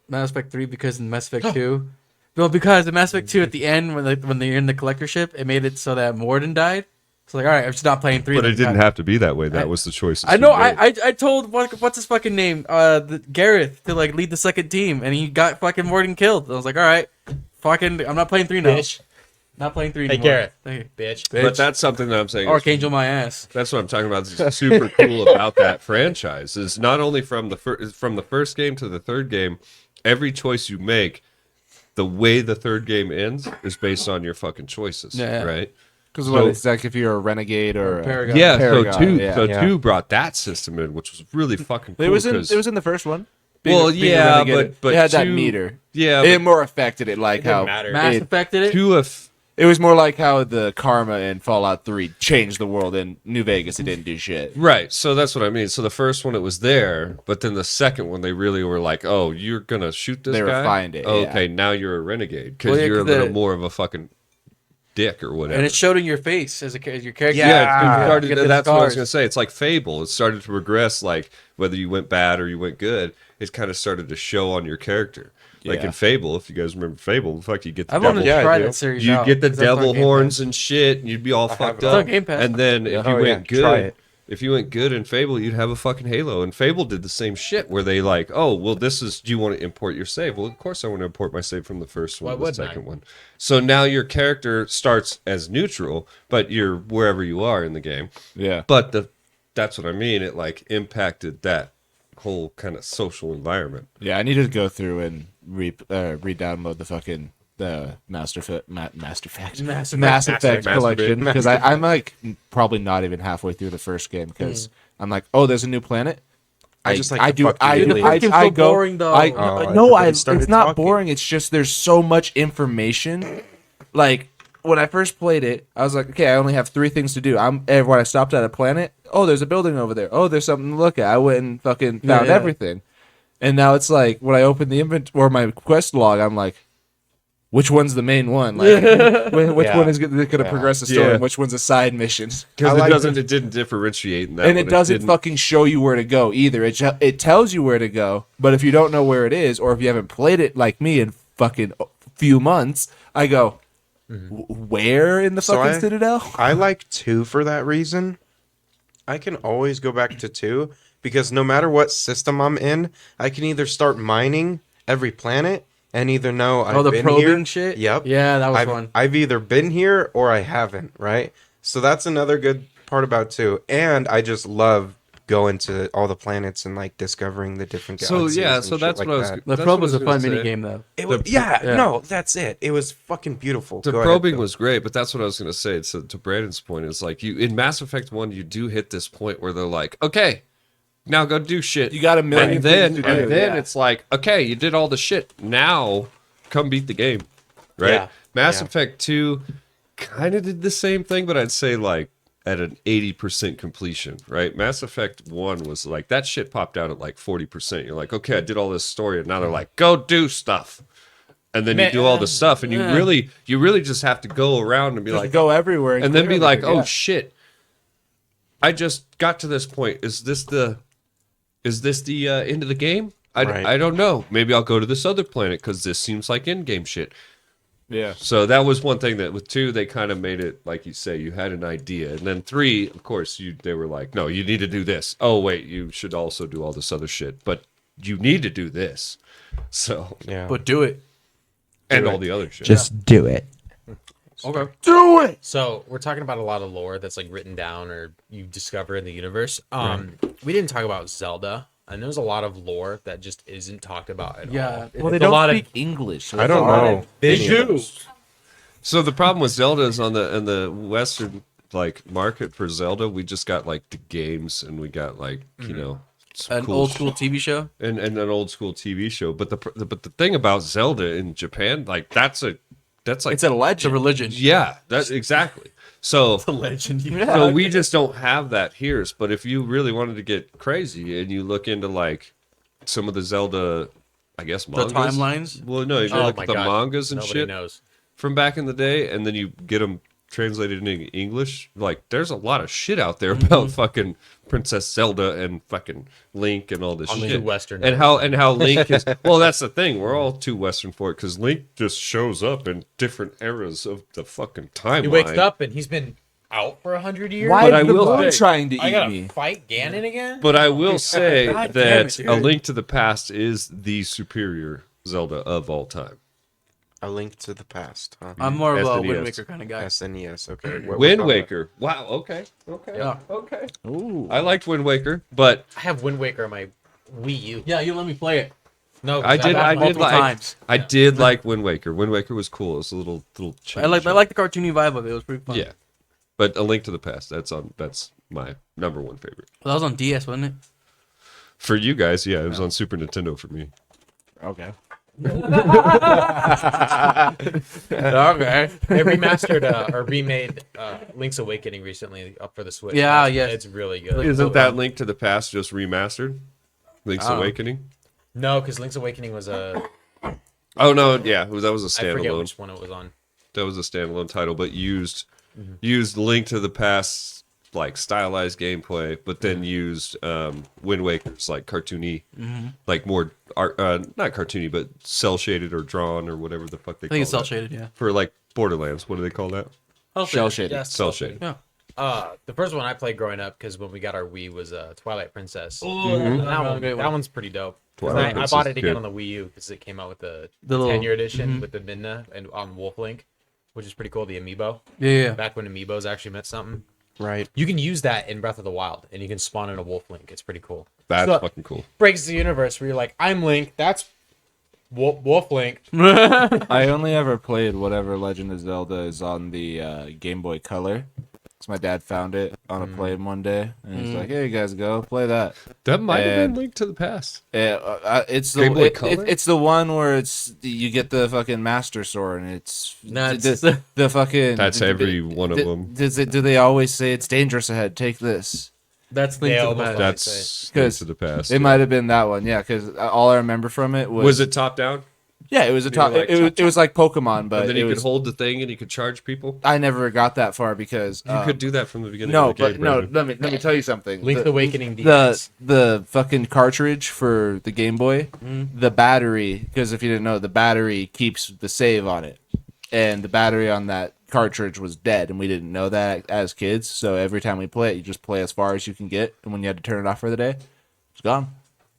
Mass Effect 3 because in Mass Effect 2. Well, because in Mass Effect 2 at the end when they're in the collector ship, it made it so that Morden died. It's like, all right, I'm just not playing 3. But then. it didn't have to be that way. That was the choices. I know. you made. I told what's his fucking name, Gareth, to like lead the second team, and he got fucking Morden killed. I was like, all right, fucking, I'm not playing 3 now. Bitch. Not playing 3 Hey, anymore. Gareth. Thank you. Bitch. But that's something that I'm saying. is- Archangel my ass. That's what I'm talking about. Is super cool about that franchise is not only from the first game to the third game, every choice you make, the way the third game ends is based on your fucking choices, Yeah. right? Because So- it's like if you're a renegade or a Paragon. Yeah, Paragon, so two, yeah. so Yeah. 2 brought that system in, which was really fucking cool. It was in 'cause- the first one. Well, Being a yeah, renegade, but it had that two- meter. yeah, It but more affected it, like didn't how matter. Mass it, affected it. two of it was more like how the karma in Fallout 3 changed the world. In New Vegas, it didn't do shit. right. So that's what I mean. So the first one, it was there, but then the second one, they really were like, "Oh, you're gonna shoot this They guy? refined it, Okay, yeah. now you're a renegade because Well, yeah, you're a 'cause little the- more of a fucking dick or whatever." And it showed in your face as your character. Yeah, it started, You get the that's what I was scars. gonna say. It's like Fable. It started to progress, like whether you went bad or you went good. It kind of started to show on your character. Like Yeah. in Fable, if you guys remember Fable, fuck, you get the I wanted devil. to Yeah, I try do. that series You'd out, get the 'cause that's on devil Game horns Pass. and shit, and you'd be all fucked it. It's on up. Game Pass. And then if you Oh, yeah. went Try good, it. if you went good in Fable, you'd have a fucking Halo. And Fable did the same shit, where they like, oh, well, this is. Do you want to import your save? Well, of course I want to import my save from the first one Why to the wouldn't I? second one. So now your character starts as neutral, but you're wherever you are in the game. Yeah. But that's what I mean. It like impacted that whole kind of social environment. Yeah, I needed to go through and re-download the fucking the Mass Effect collection because I'm like probably not even halfway through the first game because I'm like, oh, there's a new planet. I just like I the do fuck I you do do. I, It's I so go boring, though. I Oh, no I I thought he started it's not talking. boring. It's just there's so much information. Like when I first played it, I was like, okay, I only have 3 things to do. When I stopped at a planet, oh, there's a building over there. Oh, there's something to look at. I went and fucking found Yeah. everything. And now it's like when I open the inventory or my quest log, I'm like, which one's the main one? Like, which Yeah. one is going to progress the story? Yeah. And which one's a side mission? Because I like it didn't differentiate in that And one. it doesn't didn't- fucking show you where to go either. It tells you where to go, but if you don't know where it is, or if you haven't played it like me in fucking few months, I go, where in the So fucking I- Citadel? I like 2 for that reason. I can always go back to 2 because no matter what system I'm in, I can either start mining every planet and either know I've the been probing here. shit? Yep. Yeah, that was I've, fun. I've either been here or I haven't, right? So that's another good part about 2. And I just love going to all the planets and like discovering the different So galaxies. yeah, and so shit that's like what I was. that. The that's probe what was I a fun gonna mini say. game though. It was, yeah. no, that's it. It was fucking beautiful. The Go ahead, probing Phil. was great, but that's what I was gonna say. So to Brandon's point, is like you in Mass Effect 1, you do hit this point where they're like, okay, now go do shit. You got a million and then things to do, then yeah. it's like, okay, you did all the shit. Now come beat the game, right? Yeah. Mass Yeah. Effect 2 kind of did the same thing, but I'd say like at an 80% completion, right? Mass Effect 1 was like that shit popped out at like 40%. You're like, okay, I did all this story, and now they're like, go do stuff. and then you do all the stuff, and you really just have to go around and be Just like, go everywhere and then be clear like, everything, oh yeah. shit, I just got to this point. Is this the end of the game? Right. I don't know. Maybe I'll go to this other planet because this seems like end game shit. Yeah. So that was one thing that with 2 they kind of made it like you say, you had an idea, and then 3, of course, they were like, no, you need to do this. Oh wait, you should also do all this other shit, but you need to do this. So Yeah. But do it. and all the other shit. Just do it. Okay. So we're talking about a lot of lore that's like written down or you discover in the universe. We didn't talk about Zelda, and there's a lot of lore that just isn't talked about at all. Yeah. Well, they It's a don't lot of- speak English. So I it's don't a lot know. of- They any of do. those. So the problem with Zelda is in the Western like market for Zelda, we just got like the games and we got like you know some An cool old shit. school TV show. and an old school TV show. But the thing about Zelda in Japan, like that's like It's a It's a legend. religion. yeah, that's exactly. So Legend. so we just don't have that here. But if you really wanted to get crazy and you look into like some of the Zelda, I guess The mangas. timelines. Well, no, if you Oh look my at the God. mangas and Nobody shit knows. from back in the day, and then you get them translated into English. Like, there's a lot of shit out there about fucking Princess Zelda and fucking Link and all this I'm shit. too Western. And how Link is. Well, that's the thing. We're all too Western for it because Link just shows up in different eras of the fucking timeline. He wakes up and he's been out for 100 years. Why But I is the will moon say- trying to I eat gotta me? fight Ganon again. But I will say God damn that it, A dude. Link to the Past is the superior Zelda of all time. A Link to the Past. Huh? I'm more of a SNES. Wind Waker kind of guy. SNES. Okay. What was Wind that? Waker. Wow. Okay. Yeah. Okay. Ooh. I liked Wind Waker, but I have Wind Waker on my Wii U. Yeah, you let me play it. No, I did multiple like times. I did like Wind Waker. Wind Waker was cool. It was a little change. I like the cartoony vibe of it. It was pretty fun. Yeah. But A Link to the Past, that's my number one favorite. Well, that was on DS, wasn't it? For you guys, yeah, it was on Super Nintendo for me. Okay. Okay. They remastered or remade Link's Awakening recently up for the Switch. Yeah, It's- yes. It's really good. Isn't that Link to the Past just remastered? Link's Oh. Awakening? No, because Link's Awakening was a Oh no, yeah, that was a I forget standalone. which one it was on. That was a standalone title, but used Link to the Past like stylized gameplay, but then used Wind Waker's like cartoony, like more art, not cartoony, but cell shaded or drawn or whatever the fuck they I think it's call cell that. shaded, yeah. For like Borderlands. What do they call that? Shell shaded. Yeah, Cell shaded. Yeah. The first one I played growing up because when we got our Wii was Twilight Princess. Mm-hmm. That one's pretty dope. 'Cause Twilight I Princess bought is it again good. on the Wii U because it came out with the little- 10-year edition with the Midna and on Wolf Link, which is pretty cool. The amiibo. Yeah. Back when amiibos actually meant something. Right. You can use that in Breath of the Wild, and you can spawn in a Wolf Link. It's pretty cool. That's So- fucking cool. Breaks the universe where you're like, I'm Link. That's Wolf Link. I only ever played whatever Legend of Zelda is on the Game Boy Color. Because my dad found it on a plane one day, and he's like, "Hey, you guys, go play that." That might have And- been Link to the Past. It's Game Boy the Color? it's the one where you get the fucking Master Sword, and it's Nuts. the fucking. That's every one of them. Do they always say it's dangerous ahead? Take this. That's They Link to the almost Past. don't. That's Link Because to the Past. It might have been that one, yeah. Because all I remember from it was Was it top down? yeah, it was a You top. were like, It was like Pokemon, but And then it you was. could hold the thing and you could charge people? I never got that far because You could do that from the beginning no, of the game. but no. Brandon. Let me tell you something. Link's The- Awakening the DS. the fucking cartridge for the Game Boy, the battery, because if you didn't know, the battery keeps the save on it, and the battery on that cartridge was dead, and we didn't know that as kids. So every time we play it, you just play as far as you can get, and when you had to turn it off for the day, it's gone.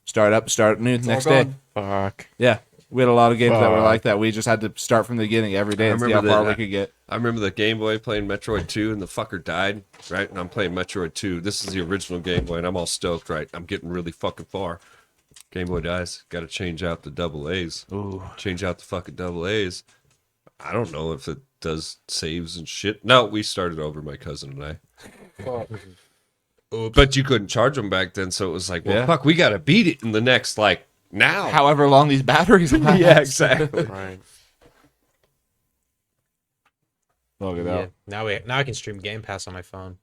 Start up, start new next day. Fuck. Yeah, we had a lot of games that were Fuck. like that. We just had to start from the beginning every day I and see how remember far that. we could get. I remember the Game Boy playing Metroid 2 and the fucker died, right? And I'm playing Metroid 2. This is the original Game Boy and I'm all stoked, right? I'm getting really fucking far. Game Boy dies. Got to change out the double A's. Ooh. Change out the fucking double A's. I don't know if it does saves and shit. No, we started over, my cousin and I. But you couldn't charge them back then, so it was like, well, Yeah. fuck, we got to beat it in the next, like, now. However long these batteries last. Yeah, exactly. Right. Look at Yeah. that. Now I can stream Game Pass on my phone.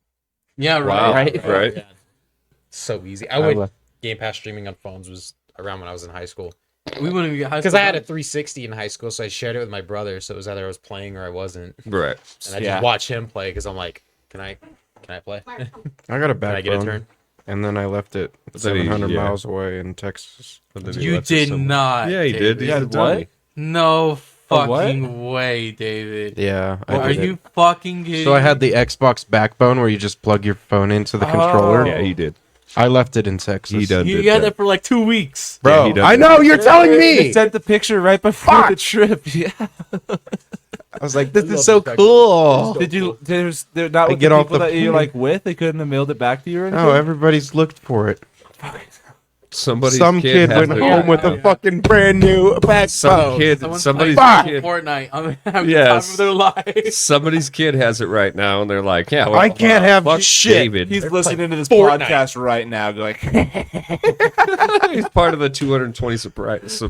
Yeah, right. Wow, Right. right? So easy. love- Game Pass streaming on phones was around when I was in high school. We wouldn't even get high school. Because I had a time. 360 in high school, so I shared it with my brother. So it was either I was playing or I wasn't, Right. and I Yeah. just watch him play because I'm like, can I play? I got a Can I get a backbone, turn? and then I left it then he- 700 yeah. miles away in Texas. And then he You left it did somewhere. not. Yeah, he did. David. He's Yeah, a what? dummy. No A what? fucking way, David. Yeah, I Are did it. you fucking kidding? So I had the Xbox backbone where you just plug your phone into the Oh. controller. Yeah, he did. I left it in Texas. He done You did had that. that for like 2 weeks. Yeah, Bro, he done I did know that. you're telling You me. sent the picture right before the trip. Yeah. I was like, this love is so this cool. Did you? They're not I with get the off people the that you're plane. like with. They couldn't have mailed it back to you or anything. No, everybody's looked for it. Somebody's Some kid has went it. home with a fucking brand new Some backbone. kid, Someone's somebody's playing kid, Fortnite. I'm having Yes. the time of their life. somebody's kid has it right now, and they're like, "Yeah, well, I can't have fuck shit." David. He's listening to this Fortnite. podcast right now, going, He's part of the 220 subscribers.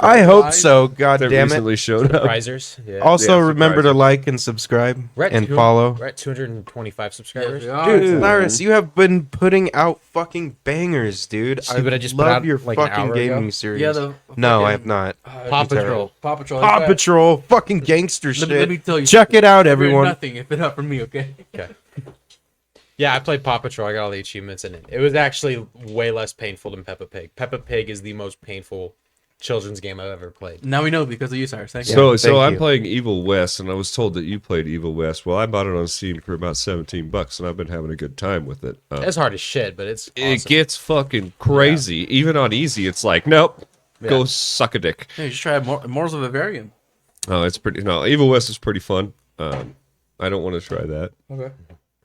I hope so. God that damn it. recently showed up. Prizers. Yeah. Also, Yeah, remember to surprising. like and subscribe We're at and 200 follow. We're at 225 subscribers. Dude, Cyrus, you have been putting out fucking bangers, dude. Stupid, I just put love out, your like, an fucking hour gaming ago. series. Yeah, the no, I fucking- have not. Paw Patrol. Paw Patrol. Paw Let Patrol, fucking gangster me, shit. let me tell you. Check it out, You're everyone. Nothing if it not for me, okay? Yeah, I played Paw Patrol. I got all the achievements in it. It was actually way less painful than Peppa Pig. Peppa Pig is the most painful children's game I've ever played. Now we know because of you, Cyrus. Thank you. So thank I'm you. playing Evil West, and I was told that you played Evil West. Well, I bought it on Steam for about $17, and I've been having a good time with it. It's hard as shit, but it's It awesome. gets fucking crazy. Even on easy, it's like, nope, go suck a dick. Yeah, you should try Morals of Bavarian. Oh, it's pretty. No, Evil West is pretty fun. I don't want to try that. Okay.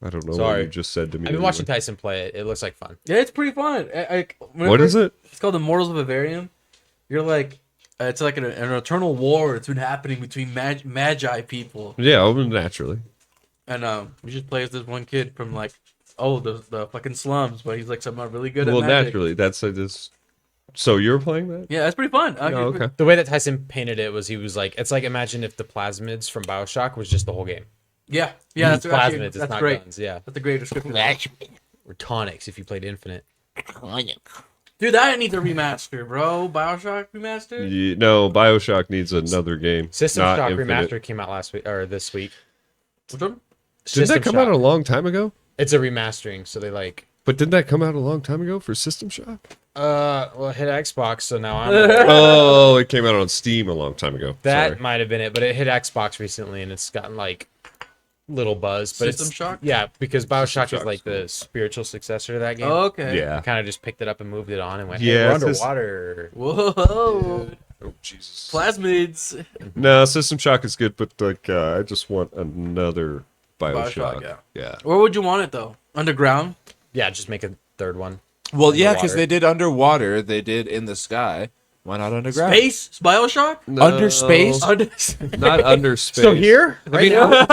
I don't know what Sorry. you just said to me. I've been anyway. watching Tyson play it. It looks like fun. Yeah, it's pretty fun. What is it? It's called the Mortals of Bavarian. You're like, it's like an eternal war that's been happening between magi people, Yeah, well, naturally. and we just play as this one kid from like, the fucking slums, but he's like somehow really good at Well, magic. naturally, that's a just. So you're playing that? Yeah, it's pretty fun. Oh, okay. The way that Tyson painted it was he was like, it's like imagine if the plasmids from Bioshock was just the whole game. Yeah, that's It's actually, plasmids, it's that's not great. guns. Yeah. That's a great description. Or tonics if you played Infinite. Dude, that needs a remaster, bro. Bioshock remaster. Yeah, no, Bioshock needs another game. System not Shock Infinite. Remaster came out last week or this week. Which one? Didn't System that come Shock. out a long time ago? It's a remastering, so they like But didn't that come out a long time ago for System Shock? well it hit Xbox, so now I'm Oh, it came out on Steam a long time ago. that Sorry. might have been it, but it hit Xbox recently and it's gotten like little buzz. But System it's Shock? Yeah, because Bioshock is Shock's like cool. the spiritual successor to that game. Oh, okay. Yeah. Kind of just picked it up and moved it on and went, Yeah, hey, we're it's just- underwater. Whoa. Oh Jesus. Plasmids. No, System Shock is good, but like I just want another Bioshock. Bioshock, Yeah. Where would you want it though? Underground? Yeah, just make a third one. well, yeah, because Underwater. they did underwater, they did in the sky. Why not underground? Space? Bioshock? Under space? Under- Not under space. So here, right now,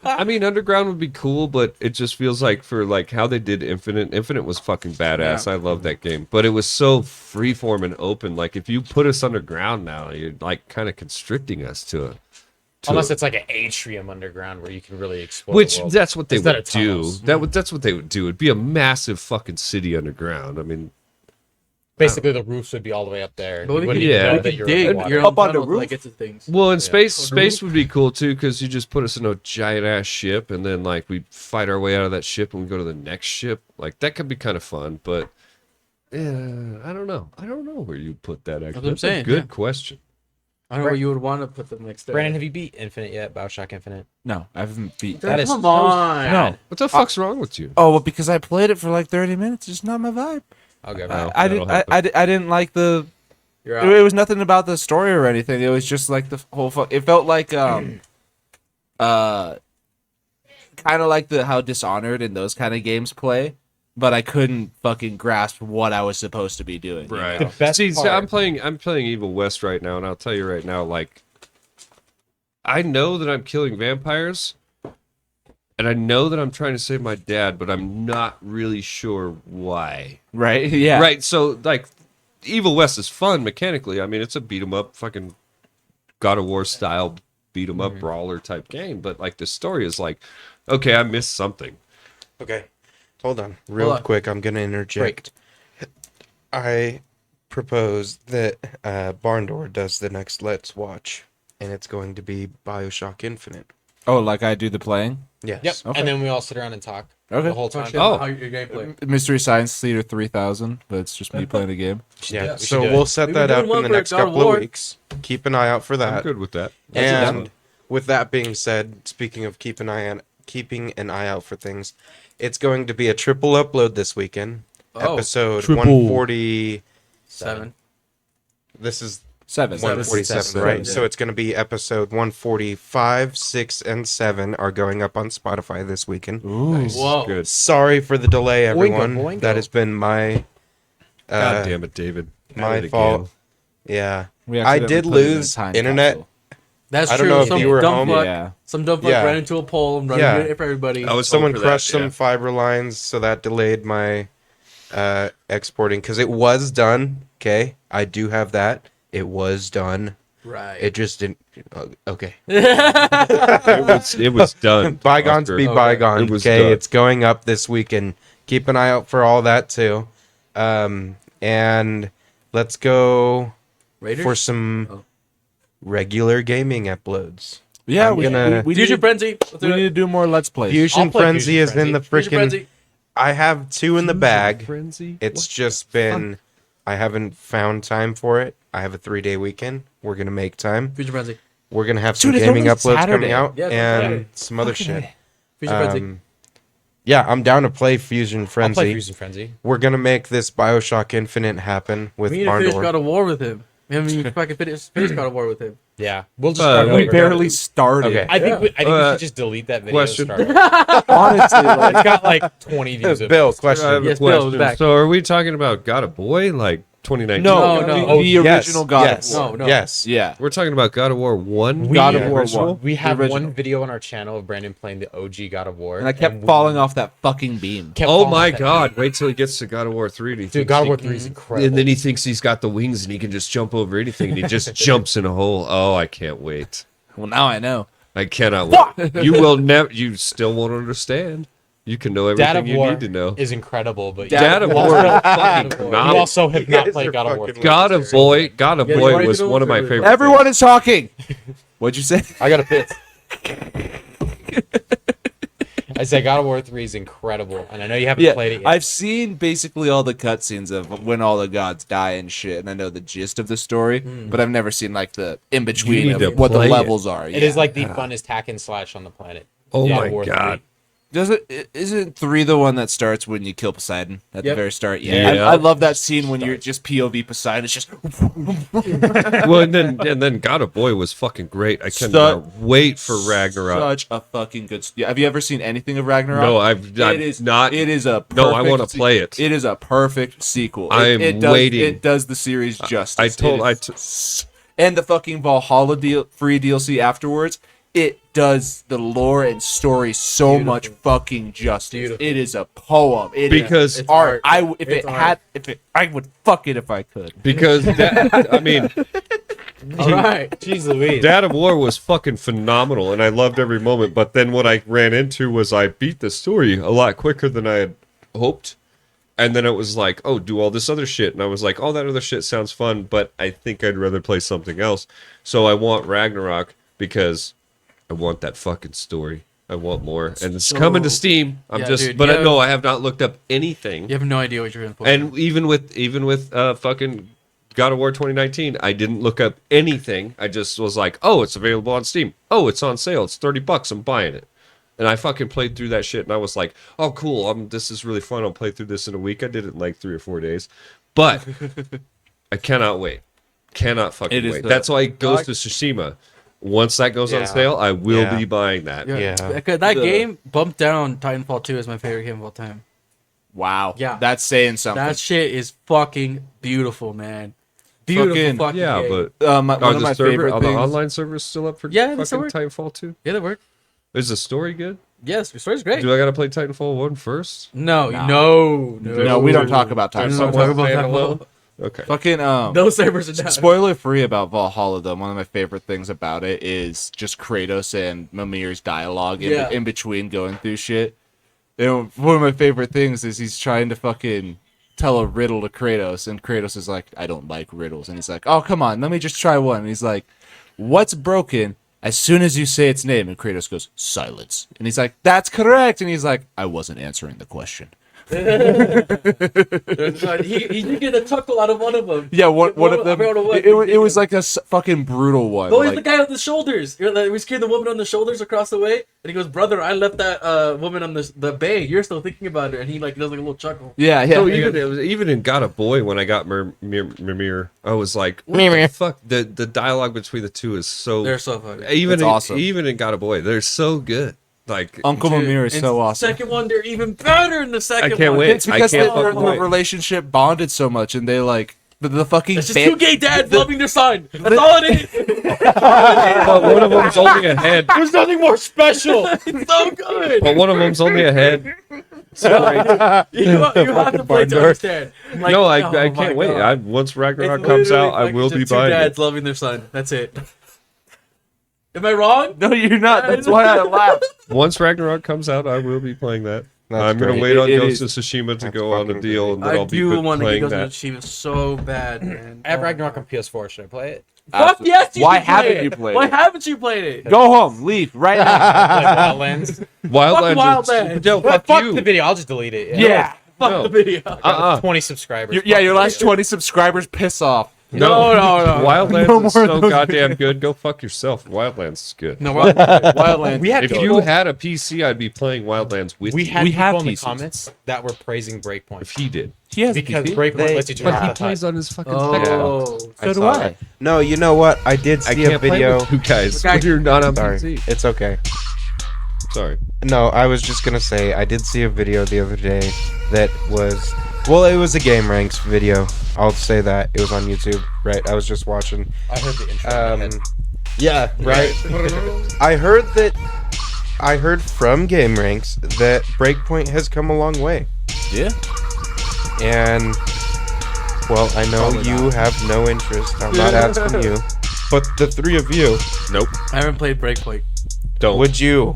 I mean, underground would be cool, but it just feels like for like how they did Infinite. Infinite was fucking badass. Yeah. I love that game, but it was so freeform and open. Like if you put us underground now, you're like kind of constricting us to a. unless it's like an atrium underground where you can really explore. Which the world. that's what they Instead would of do. tunnels. That's what they would do. It'd be a massive fucking city underground. I mean, Basically, the roofs would be all the way up there. Well, You we wouldn't could- even yeah. know we that could you're dig underwater. your Up own on the tunnel to, roof? like, get to things. well, in space, On the space roof? would be cool too because you just put us in a giant ass ship and then like we fight our way out of that ship and we go to the next ship. Like that could be kind of fun, but yeah, I don't know. I don't know where you put that. Actually, what I'm That's saying, a good yeah. question. I don't know where you would want to put them next to. Brandon, have you beat Infinite yet? Bioshock Infinite. No, I haven't beat That is Come so on. sad. No. What the fuck's wrong with you? Oh, well, because I played it for like 30 minutes. It's not my vibe. I'll go. Oh. I that'll didn't. I, happen. I didn't like the. You're It, out. it was nothing about the story or anything. It was just like the whole. It felt like kind of like the how Dishonored and those kind of games play, but I couldn't fucking grasp what I was supposed to be doing. you Right. know? The best See, part- I'm playing Evil West right now, and I'll tell you right now, like, I know that I'm killing vampires, and I know that I'm trying to save my dad, but I'm not really sure why. Right? Yeah. Right. So, like, Evil West is fun mechanically. I mean, it's a beat 'em up, fucking God of War style beat 'em up brawler type game, but like the story is like, okay, I missed something. Okay, hold on, real Hold on. quick. I'm gonna interject. I propose that Barndor does the next Let's Watch, and it's going to be Bioshock Infinite. Oh, like I do the playing? Yes. Yep. Okay. And then we all sit around and talk Okay. the whole Talk time. shit about how your gameplay. Mystery Science Theater 3000, but it's just me playing the game. Yeah. we should So do it. we'll set We've that been up doing one in the for next God of couple of War. weeks. Keep an eye out for I'm that. good with that. And with that being said, speaking of keeping an eye out for things, it's going to be a triple upload this weekend. Oh. Episode Triple. 140. 7. This is 7. 147, Seven. right? Yeah. So it's going to be episode 145, 6, and 7 are going up on Spotify this weekend. Ooh. Whoa. Good. Sorry for the delay, everyone. boingo. That has been my God damn it, David. my At it fault. again. Yeah. We I accidentally did put it in a lose time internet. capsule. That's I don't true. know if Some you were dumb home. fuck, Yeah. some dumb fuck Yeah. ran into a pole and running Yeah. it for everybody. I was Someone home for crushed that, some fiber lines, so that delayed my exporting because it was done. Okay, I do have that. It was done. Right. It just didn't. Okay. It was done. Bygones Oscar. be bygones. It was Okay, done. it's going up this weekend. Keep an eye out for all that too. And let's go Raiders? for some Oh. regular gaming uploads. Yeah, I'm we, gonna- we, we, Fusion need, Frenzy. Let's we do need it. to do more Let's Plays. Fusion I'll play Frenzy Fusion is in the Fusion freaking. Frenzy. I have 2 in the bag. Frenzy? It's just been. I haven't found time for it. I have a 3-day weekend. We're gonna make time. Fusion Frenzy. We're gonna have some Dude, it's gaming only uploads Saturday. coming out Yeah, it's and Saturday. some other shit. Fusion Frenzy. Yeah, I'm down to play Fusion I'll play Frenzy. Fusion Frenzy. We're gonna make this Bioshock Infinite happen with We need to finish God Barndor. of War with him. We haven't even fucking finished God of War with him. Yeah. We'll just Uh, start we over. barely started. Okay. I think we should just delete that video. Question. And start over. Honestly, like, It's got like 20 views. at Bill, most. I have question. a Yes, Bill, question. back. So are we talking about God of Boy, like 2019? no, No, the, no. the Yes, original God yes, of War. No. Yes. Yeah. We're talking about God of War 1? God the of War original? 1. We have original. one video on our channel of Brandon playing the OG God of War. And I kept we falling off that fucking beam. kept Oh falling my off that god, beam. wait till he gets to God of War 3. And he Dude, thinks God of he War can- 3 is incredible. And then he thinks he's got the wings and he can just jump over anything and he just jumps in a hole. Oh, I can't wait. Well, now I know. I cannot wait. You will never, you still won't understand. You can know Dad everything of you War need to know. is incredible, but Dad of you War also- is fucking you phenomenal. also have You not guys played are God of War. fucking 3. God of Boy was one of my favorite. Everyone is talking. What'd you say? I got a piss. I say God of War 3 is incredible, and I know you haven't played it yet. I've seen basically all the cutscenes of when all the gods die and shit, and I know the gist of the story, but I've never seen like the in between need to of what the play it. levels are. It is like the funnest hack and slash on the planet. Oh God my of War God. 3. Does it? Isn't 3 the one that starts when you kill Poseidon at the Yep. very start? Yeah. I love that scene when you're just POV Poseidon. It's just Well, and then God of Boy was fucking great. I cannot wait for Ragnarok. such a fucking good. Have you ever seen anything of Ragnarok? No, I've It is not. It is a. No, I perfect wanna play it. It is a perfect sequel. I It am does, waiting. It does the series justice. And the fucking Valhalla free DLC afterwards. It does the lore and story so much fucking justice. Beautiful. It is a poem. It Because- is It's art. art. I would fuck it if I could. Because that, I mean, All right. Jeez Louise. Dad of War was fucking phenomenal, and I loved every moment. But then what I ran into was I beat the story a lot quicker than I had hoped, and then it was like, oh, do all this other shit, and I was like, oh, that other shit sounds fun, but I think I'd rather play something else. So I want Ragnarok because I want that fucking story. I want more, and it's coming to Steam. I'm Yeah, just, dude, but you I know I have not looked up anything. You have no idea what you're in for. And even with fucking God of War 2019, I didn't look up anything. I just was like, oh, it's available on Steam. Oh, it's on sale. It's $30. I'm buying it. And I fucking played through that shit, and I was like, oh, cool. This is really fun. I'll play through this in a week. I did it in like 3 or 4 days, but I cannot wait. Cannot fucking It is wait. the- That's why Ghost of Tsushima. Once that goes on Yeah. sale, I will Yeah. be buying that. Yeah. That game bumped down Titanfall 2 as my favorite game of all time. Wow. Yeah. That's saying something. That shit is fucking beautiful, man. Beautiful Fucking- fucking Yeah, game. but one are of my the server, favorite are the things. online servers still up for Yeah, they still fucking work. Titanfall 2? Yeah, that worked. Is the story good? Yes, your story's great. Do I gotta play Titanfall 1 first? No, Nah. no. No, we don't talk about There's time. don't talk about standalone? Titanfall. Okay. Fucking Those servers are down. spoiler free about Valhalla though. One of my favorite things about it is just Kratos and Mimir's dialogue Yeah. in between going through shit. You know, one of my favorite things is he's trying to fucking tell a riddle to Kratos, and Kratos is like, I don't like riddles, and he's like, oh come on, let me just try one. And he's like, what's broken as soon as you say its name? And Kratos goes, silence. And he's like, that's correct. And he's like, I wasn't answering the question. He did get a chuckle out of one of them. Yeah, one of them. I don't know what- It was like a fucking brutal one. Oh, he's the like- guy with the shoulders. We scared the woman on the shoulders across the way, and he goes, "Brother, I left that woman on the bay. You're still thinking about her." And he like does like a little chuckle. yeah, yeah. So even in God of Boy, when I got Mimir, I was like, what the fuck? The dialogue between the two is so. They're so funny. It's awesome. Even in God of Boy, they're so good. Like Uncle Mimir is And so awesome. Second one, they're even better in the second I can't one. wait. It's because I can't their fucking wait. relationship bonded so much, and they like the fucking. It's just two gay dads loving their son. That's all it is. But one of them's only a head. There's nothing more special. It's so good. But one of them's only a head. You have to play to understand. Like, No, I oh can't my wait. God. Once Ragnarok It's comes literally out, I like will just be two buying dads it. loving their son. That's it. Am I wrong? No, you're not. That's why I laughed. Once Ragnarok comes out, I will be playing that. That's I'm gonna great. wait on It Ghost is- of Tsushima to That's go on the fucking deal, great. and then I I'll be do want to playing get that. Ghost of so bad, man. I have Ragnarok on PS4. Should I play it? Fuck yes, you Why should play haven't it. you played Why it? haven't you played it? Go home. Leave right now. Like Wildlands. Wildlands. Wildlands. Yo, Fuck fuck you. the video. I'll just delete it. Yeah. Fuck No. the video. 20 subscribers. Your last 20 subscribers piss off. No. Wildlands No is more of so those goddamn good. Go fuck yourself. Wildlands is good. No, Wildlands. We had If people, you had a PC, I'd be playing Wildlands with we you. had we people have in the PCs. comments that were praising If Breakpoint he did. He has a because PC. Breakpoint lets you turn But off he the plays HUD. on his fucking Oh. So do saw I. that. No, you know what? I did I see a can't play video. with you guys. Okay. You're not on Sorry, PC. it's okay. Sorry. No, I was just gonna say I did see a video the other day that was, well, it was a game ranks video. I'll say that it was on YouTube, right? I was just watching. I heard the intro. in my head. Yeah, right. I heard from game ranks that Breakpoint has come a long way, Yeah. and well, I know Probably you not. have no interest. I'm not asking you, but the three of you, Nope. I haven't played Breakpoint. Don't. would you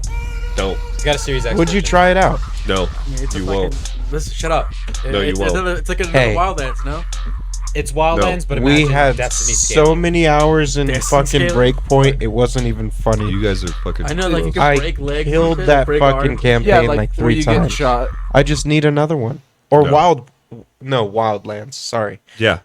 It's got a Series X. would you version. try it out? No. It's You a won't. fucking- Listen, shut up. No, you won't. It's like another Hey. Wildlands, no? It's Wildlands, but We imagine had Destiny so scaling. many hours in Destiny fucking scaling? Breakpoint, it wasn't even funny. You guys are fucking. I know, like you can I break legs. and killed shit, that break fucking arms. campaign Yeah, like like where 3 you get times. shot. I just need another one. Or No. Wildlands. Sorry, Yeah.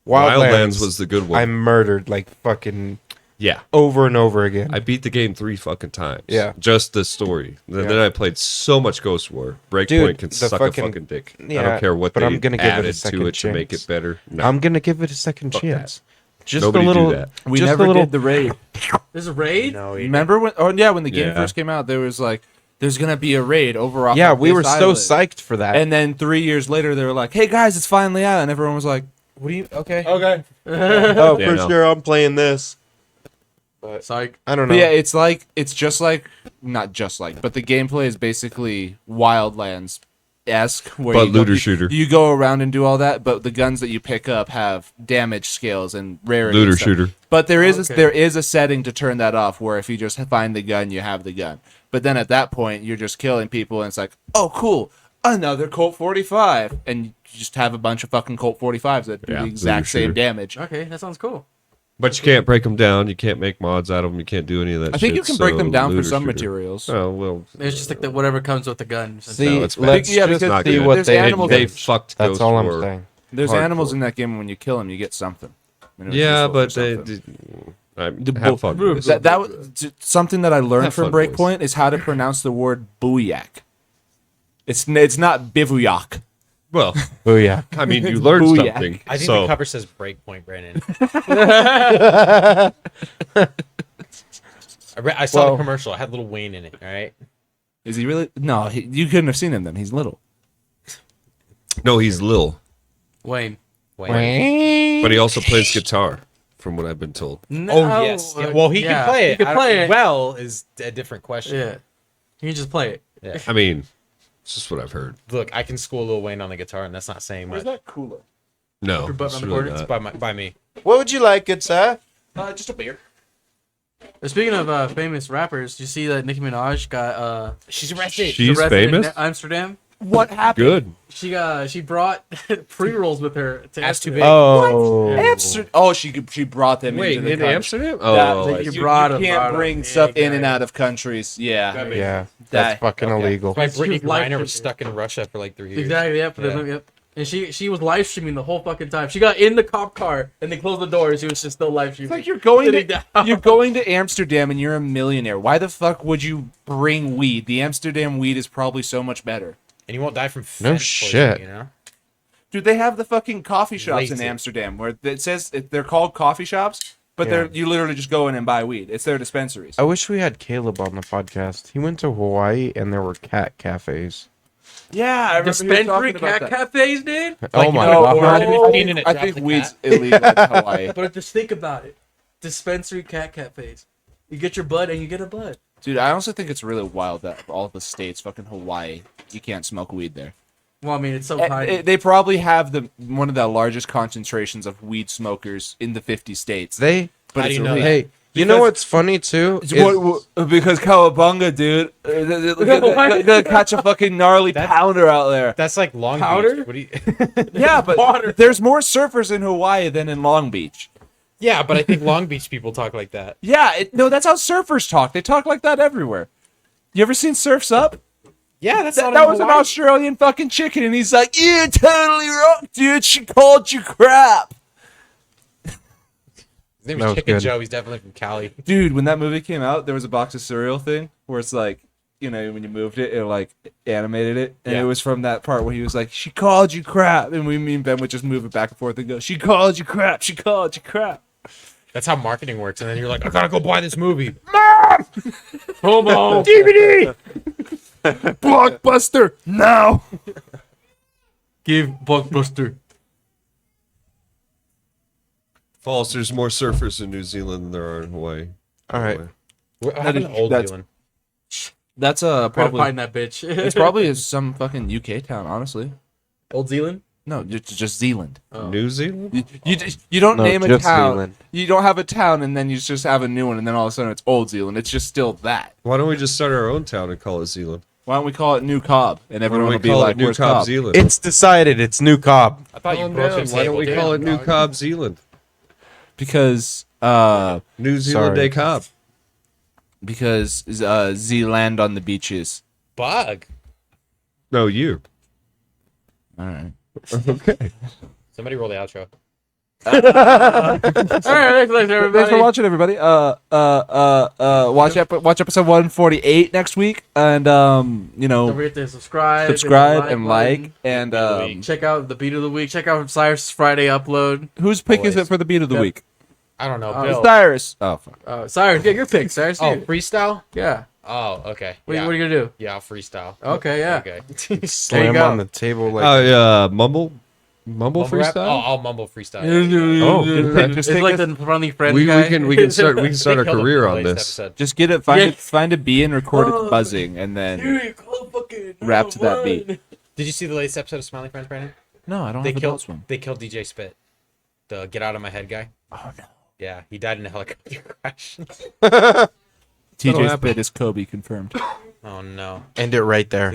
Wildlands. Wildlands was the good one. I murdered like fucking Yeah. over and over again. I beat the game 3 fucking times. Yeah. Just the story. Then Yeah. I played so much Ghost War. Breakpoint Dude, can the suck fucking- a fucking dick. I yeah, don't care what but they I'm gonna give it a added second to it to make chance. it better. No. I'm gonna give it a second Fuck chance. Just Nobody a do little. that. We just never a little, did the raid. There's a raid? Remember when? Oh yeah, when the game Yeah. first came out, there was like, "There's gonna be a raid over off." Yeah, of we this were so island." psyched for that. And then 3 years later, they were like, "Hey guys, it's finally out," and everyone was like, "What do you? Okay." Okay. oh, Yeah, for no. sure, I'm playing this. Psych. I don't know. But yeah, it's just like, not just like, but the gameplay is basically Wildlands esque, where But you go- looter you- shooter. You go around and do all that, but the guns that you pick up have damage scales and rarity. and Looter stuff. shooter. But there is Okay. there is a setting to turn that off, where if you just find the gun, you have the gun. But then at that point, you're just killing people, and it's like, oh cool, another Colt 45, and you just have a bunch of fucking Colt 45s that do Yeah, the looter exact same shooter. damage. Okay, that sounds cool. But you can't break them down. You can't make mods out of them. You can't do any of that I think shit, you can break them so down for looter some shooter. materials. Oh, well. It's just like whatever comes with the gun. See, No, it's bad. let's Yeah, just because not see good. what There's they animals- They did. fucked That's Ghost all I'm War. saying. There's Hardcore. animals in that game, and when you kill them, you get something. And it was Yeah, useful but for they. something. Have fun. with this. That was something that I learned Have from fun, boys. Breakpoint is how to pronounce the word booyak. It's not bivouac. Well, Oh yeah. I mean, you learned Booyah. something. I think so the cover says Breakpoint, Brandon. I saw Well- the commercial. It had Little Wayne in it. All right. Is he really? No, you couldn't have seen him then. He's little. no, he's Lil, Wayne. Wayne. but he also plays guitar, from what I've been told. No, Oh yes. Yeah, well, he yeah, can play it. He can I don't- play it. Well, is a different question. Yeah. You can just play it. Yeah. I mean, it's just what I've heard. Look, I can school Lil Wayne on the guitar, and that's not saying much. that cooler? No, Your butt it's on the really corner? not. By me. What would you like, good sir? Just a beer. Speaking of famous rappers, you see that Nicki Minaj got She's arrested. She's arrested famous? in Amsterdam. What happened? Good. She brought pre-rolls with her to That's too Amsterdam. big. Oh. Amsterdam. Oh, she brought them Wait, into the in country. Amsterdam? That- Oh, like I you see. brought you them, can't brought bring them. stuff Yeah, in and exactly. out of countries. Yeah. Yeah, that's That- fucking Okay. illegal. Like She Brittany was live Griner was streaming. stuck in Russia for like 3 years. Exactly. Yep. Yeah. Yep. And she was live streaming the whole fucking time. She got in the cop car and they closed the door. And she was just still live streaming. It's like you're going Sitting to down. you're going to Amsterdam and you're a millionaire. Why the fuck would you bring weed? The Amsterdam weed is probably so much better. And you won't die from No fentanyl shit. poisoning, you know? Dude, they have the fucking coffee shops in Lazy. Amsterdam where it says they're called coffee shops, but Yeah. they're you literally just go in and buy weed. It's their dispensaries. I wish we had Caleb on the podcast. He went to Hawaii and there were cat cafes. Yeah, I remember he was Dispensary talking about cat that. cafes, dude. Oh you my know, god. or- I Have you think- seen it I drop think the weed's cat? illegal in Hawaii. But just think about it. Dispensary cat cafes. You get your bud and you get a bud. Dude, I also think it's really wild that all the states, fucking Hawaii, you can't smoke weed there. Well, I mean, it's so tiny. They probably have one of the largest concentrations of weed smokers in the 50 states. They But How it's do you know illegal. hey, you know Because- what's funny too? It's Is- because Cowabunga, dude. Gonna catch a fucking gnarly pounder out there. That's like Long Powder? Beach. What do you... Yeah, but Water. there's more surfers in Hawaii than in Long Beach. yeah, but I think Long Beach people talk like that. Yeah, no, that's how surfers talk. They talk like that everywhere. You ever seen Surf's Up? Yeah, that's That was an Australian fucking chicken, and he's like, "You totally rock, dude. She called you crap." His name That is was Chicken good. Joe. He's definitely from Cali. Dude, when that movie came out, there was a box of cereal thing where it's like, you know, when you moved it, it like animated it, and Yeah. it was from that part where he was like, "She called you crap," and me and Ben would just move it back and forth and go, "She called you crap. She called you crap." That's how marketing works. And then you're like, I gotta go buy this movie. Homo DVD, Blockbuster now. Give Blockbuster. False, there's more surfers in New Zealand than there are in Hawaii. all right. What happened to Old that's- Zealand? That's Probably probably find that bitch. it's probably some fucking UK town, honestly. Old Zealand. No, just Zealand. Oh. New Zealand? You don't No, name a just town. Zealand. You don't have a town, and then you just have a new one, and then all of a sudden it's Old Zealand. It's just still that. Why don't we just start our own town and call it Zealand? Why don't we call it New Cobb? And Why everyone don't we will be call like, it New "Where's Cobb, Cobb?" Zealand? It's decided. It's New Cobb. I thought you Calm broke down. the Why don't we table, call it dude. New Cobb, Zealand? Because New Zealand Sorry. Day Cobb. Zealand on the beaches. Bug. No, you. All right. Okay. Somebody roll the outro. All right, thanks, everybody. Thanks for watching, everybody. Watch episode 148 next week, and Don't know, forget to subscribe, subscribe hit the and button. like, and Beat of the week. Check out the beat of the week. Check out Cyrus' Friday upload. whose pick is Always. it for the beat of the Yep. week? I don't know. Oh, Bill. Cyrus. Oh fuck. Cyrus, get your pick, Cyrus. Oh, Here. freestyle? Yeah. Oh, okay. What, yeah. what are you gonna do? Yeah, I'll freestyle. Okay, yeah. Okay. Slam go. on the table like Mumble Mumble rap? Oh, freestyle? I'll mumble freestyle. Oh, good. Just It's take like a- the funny friend We guy. can start They a killed him career in the on latest this. episode. Just get it. Find a bee and record it buzzing, and then Dude, call fucking rap to that beat. 911. Did you see the latest episode of Smiling Friends, Brandon? no, I don't They have a killed Bells one. They killed DJ Spit, the Get Out of My Head guy. Oh no. Yeah, he died in a helicopter crash. TJ Spit is Kobe confirmed. Oh no. End it right there.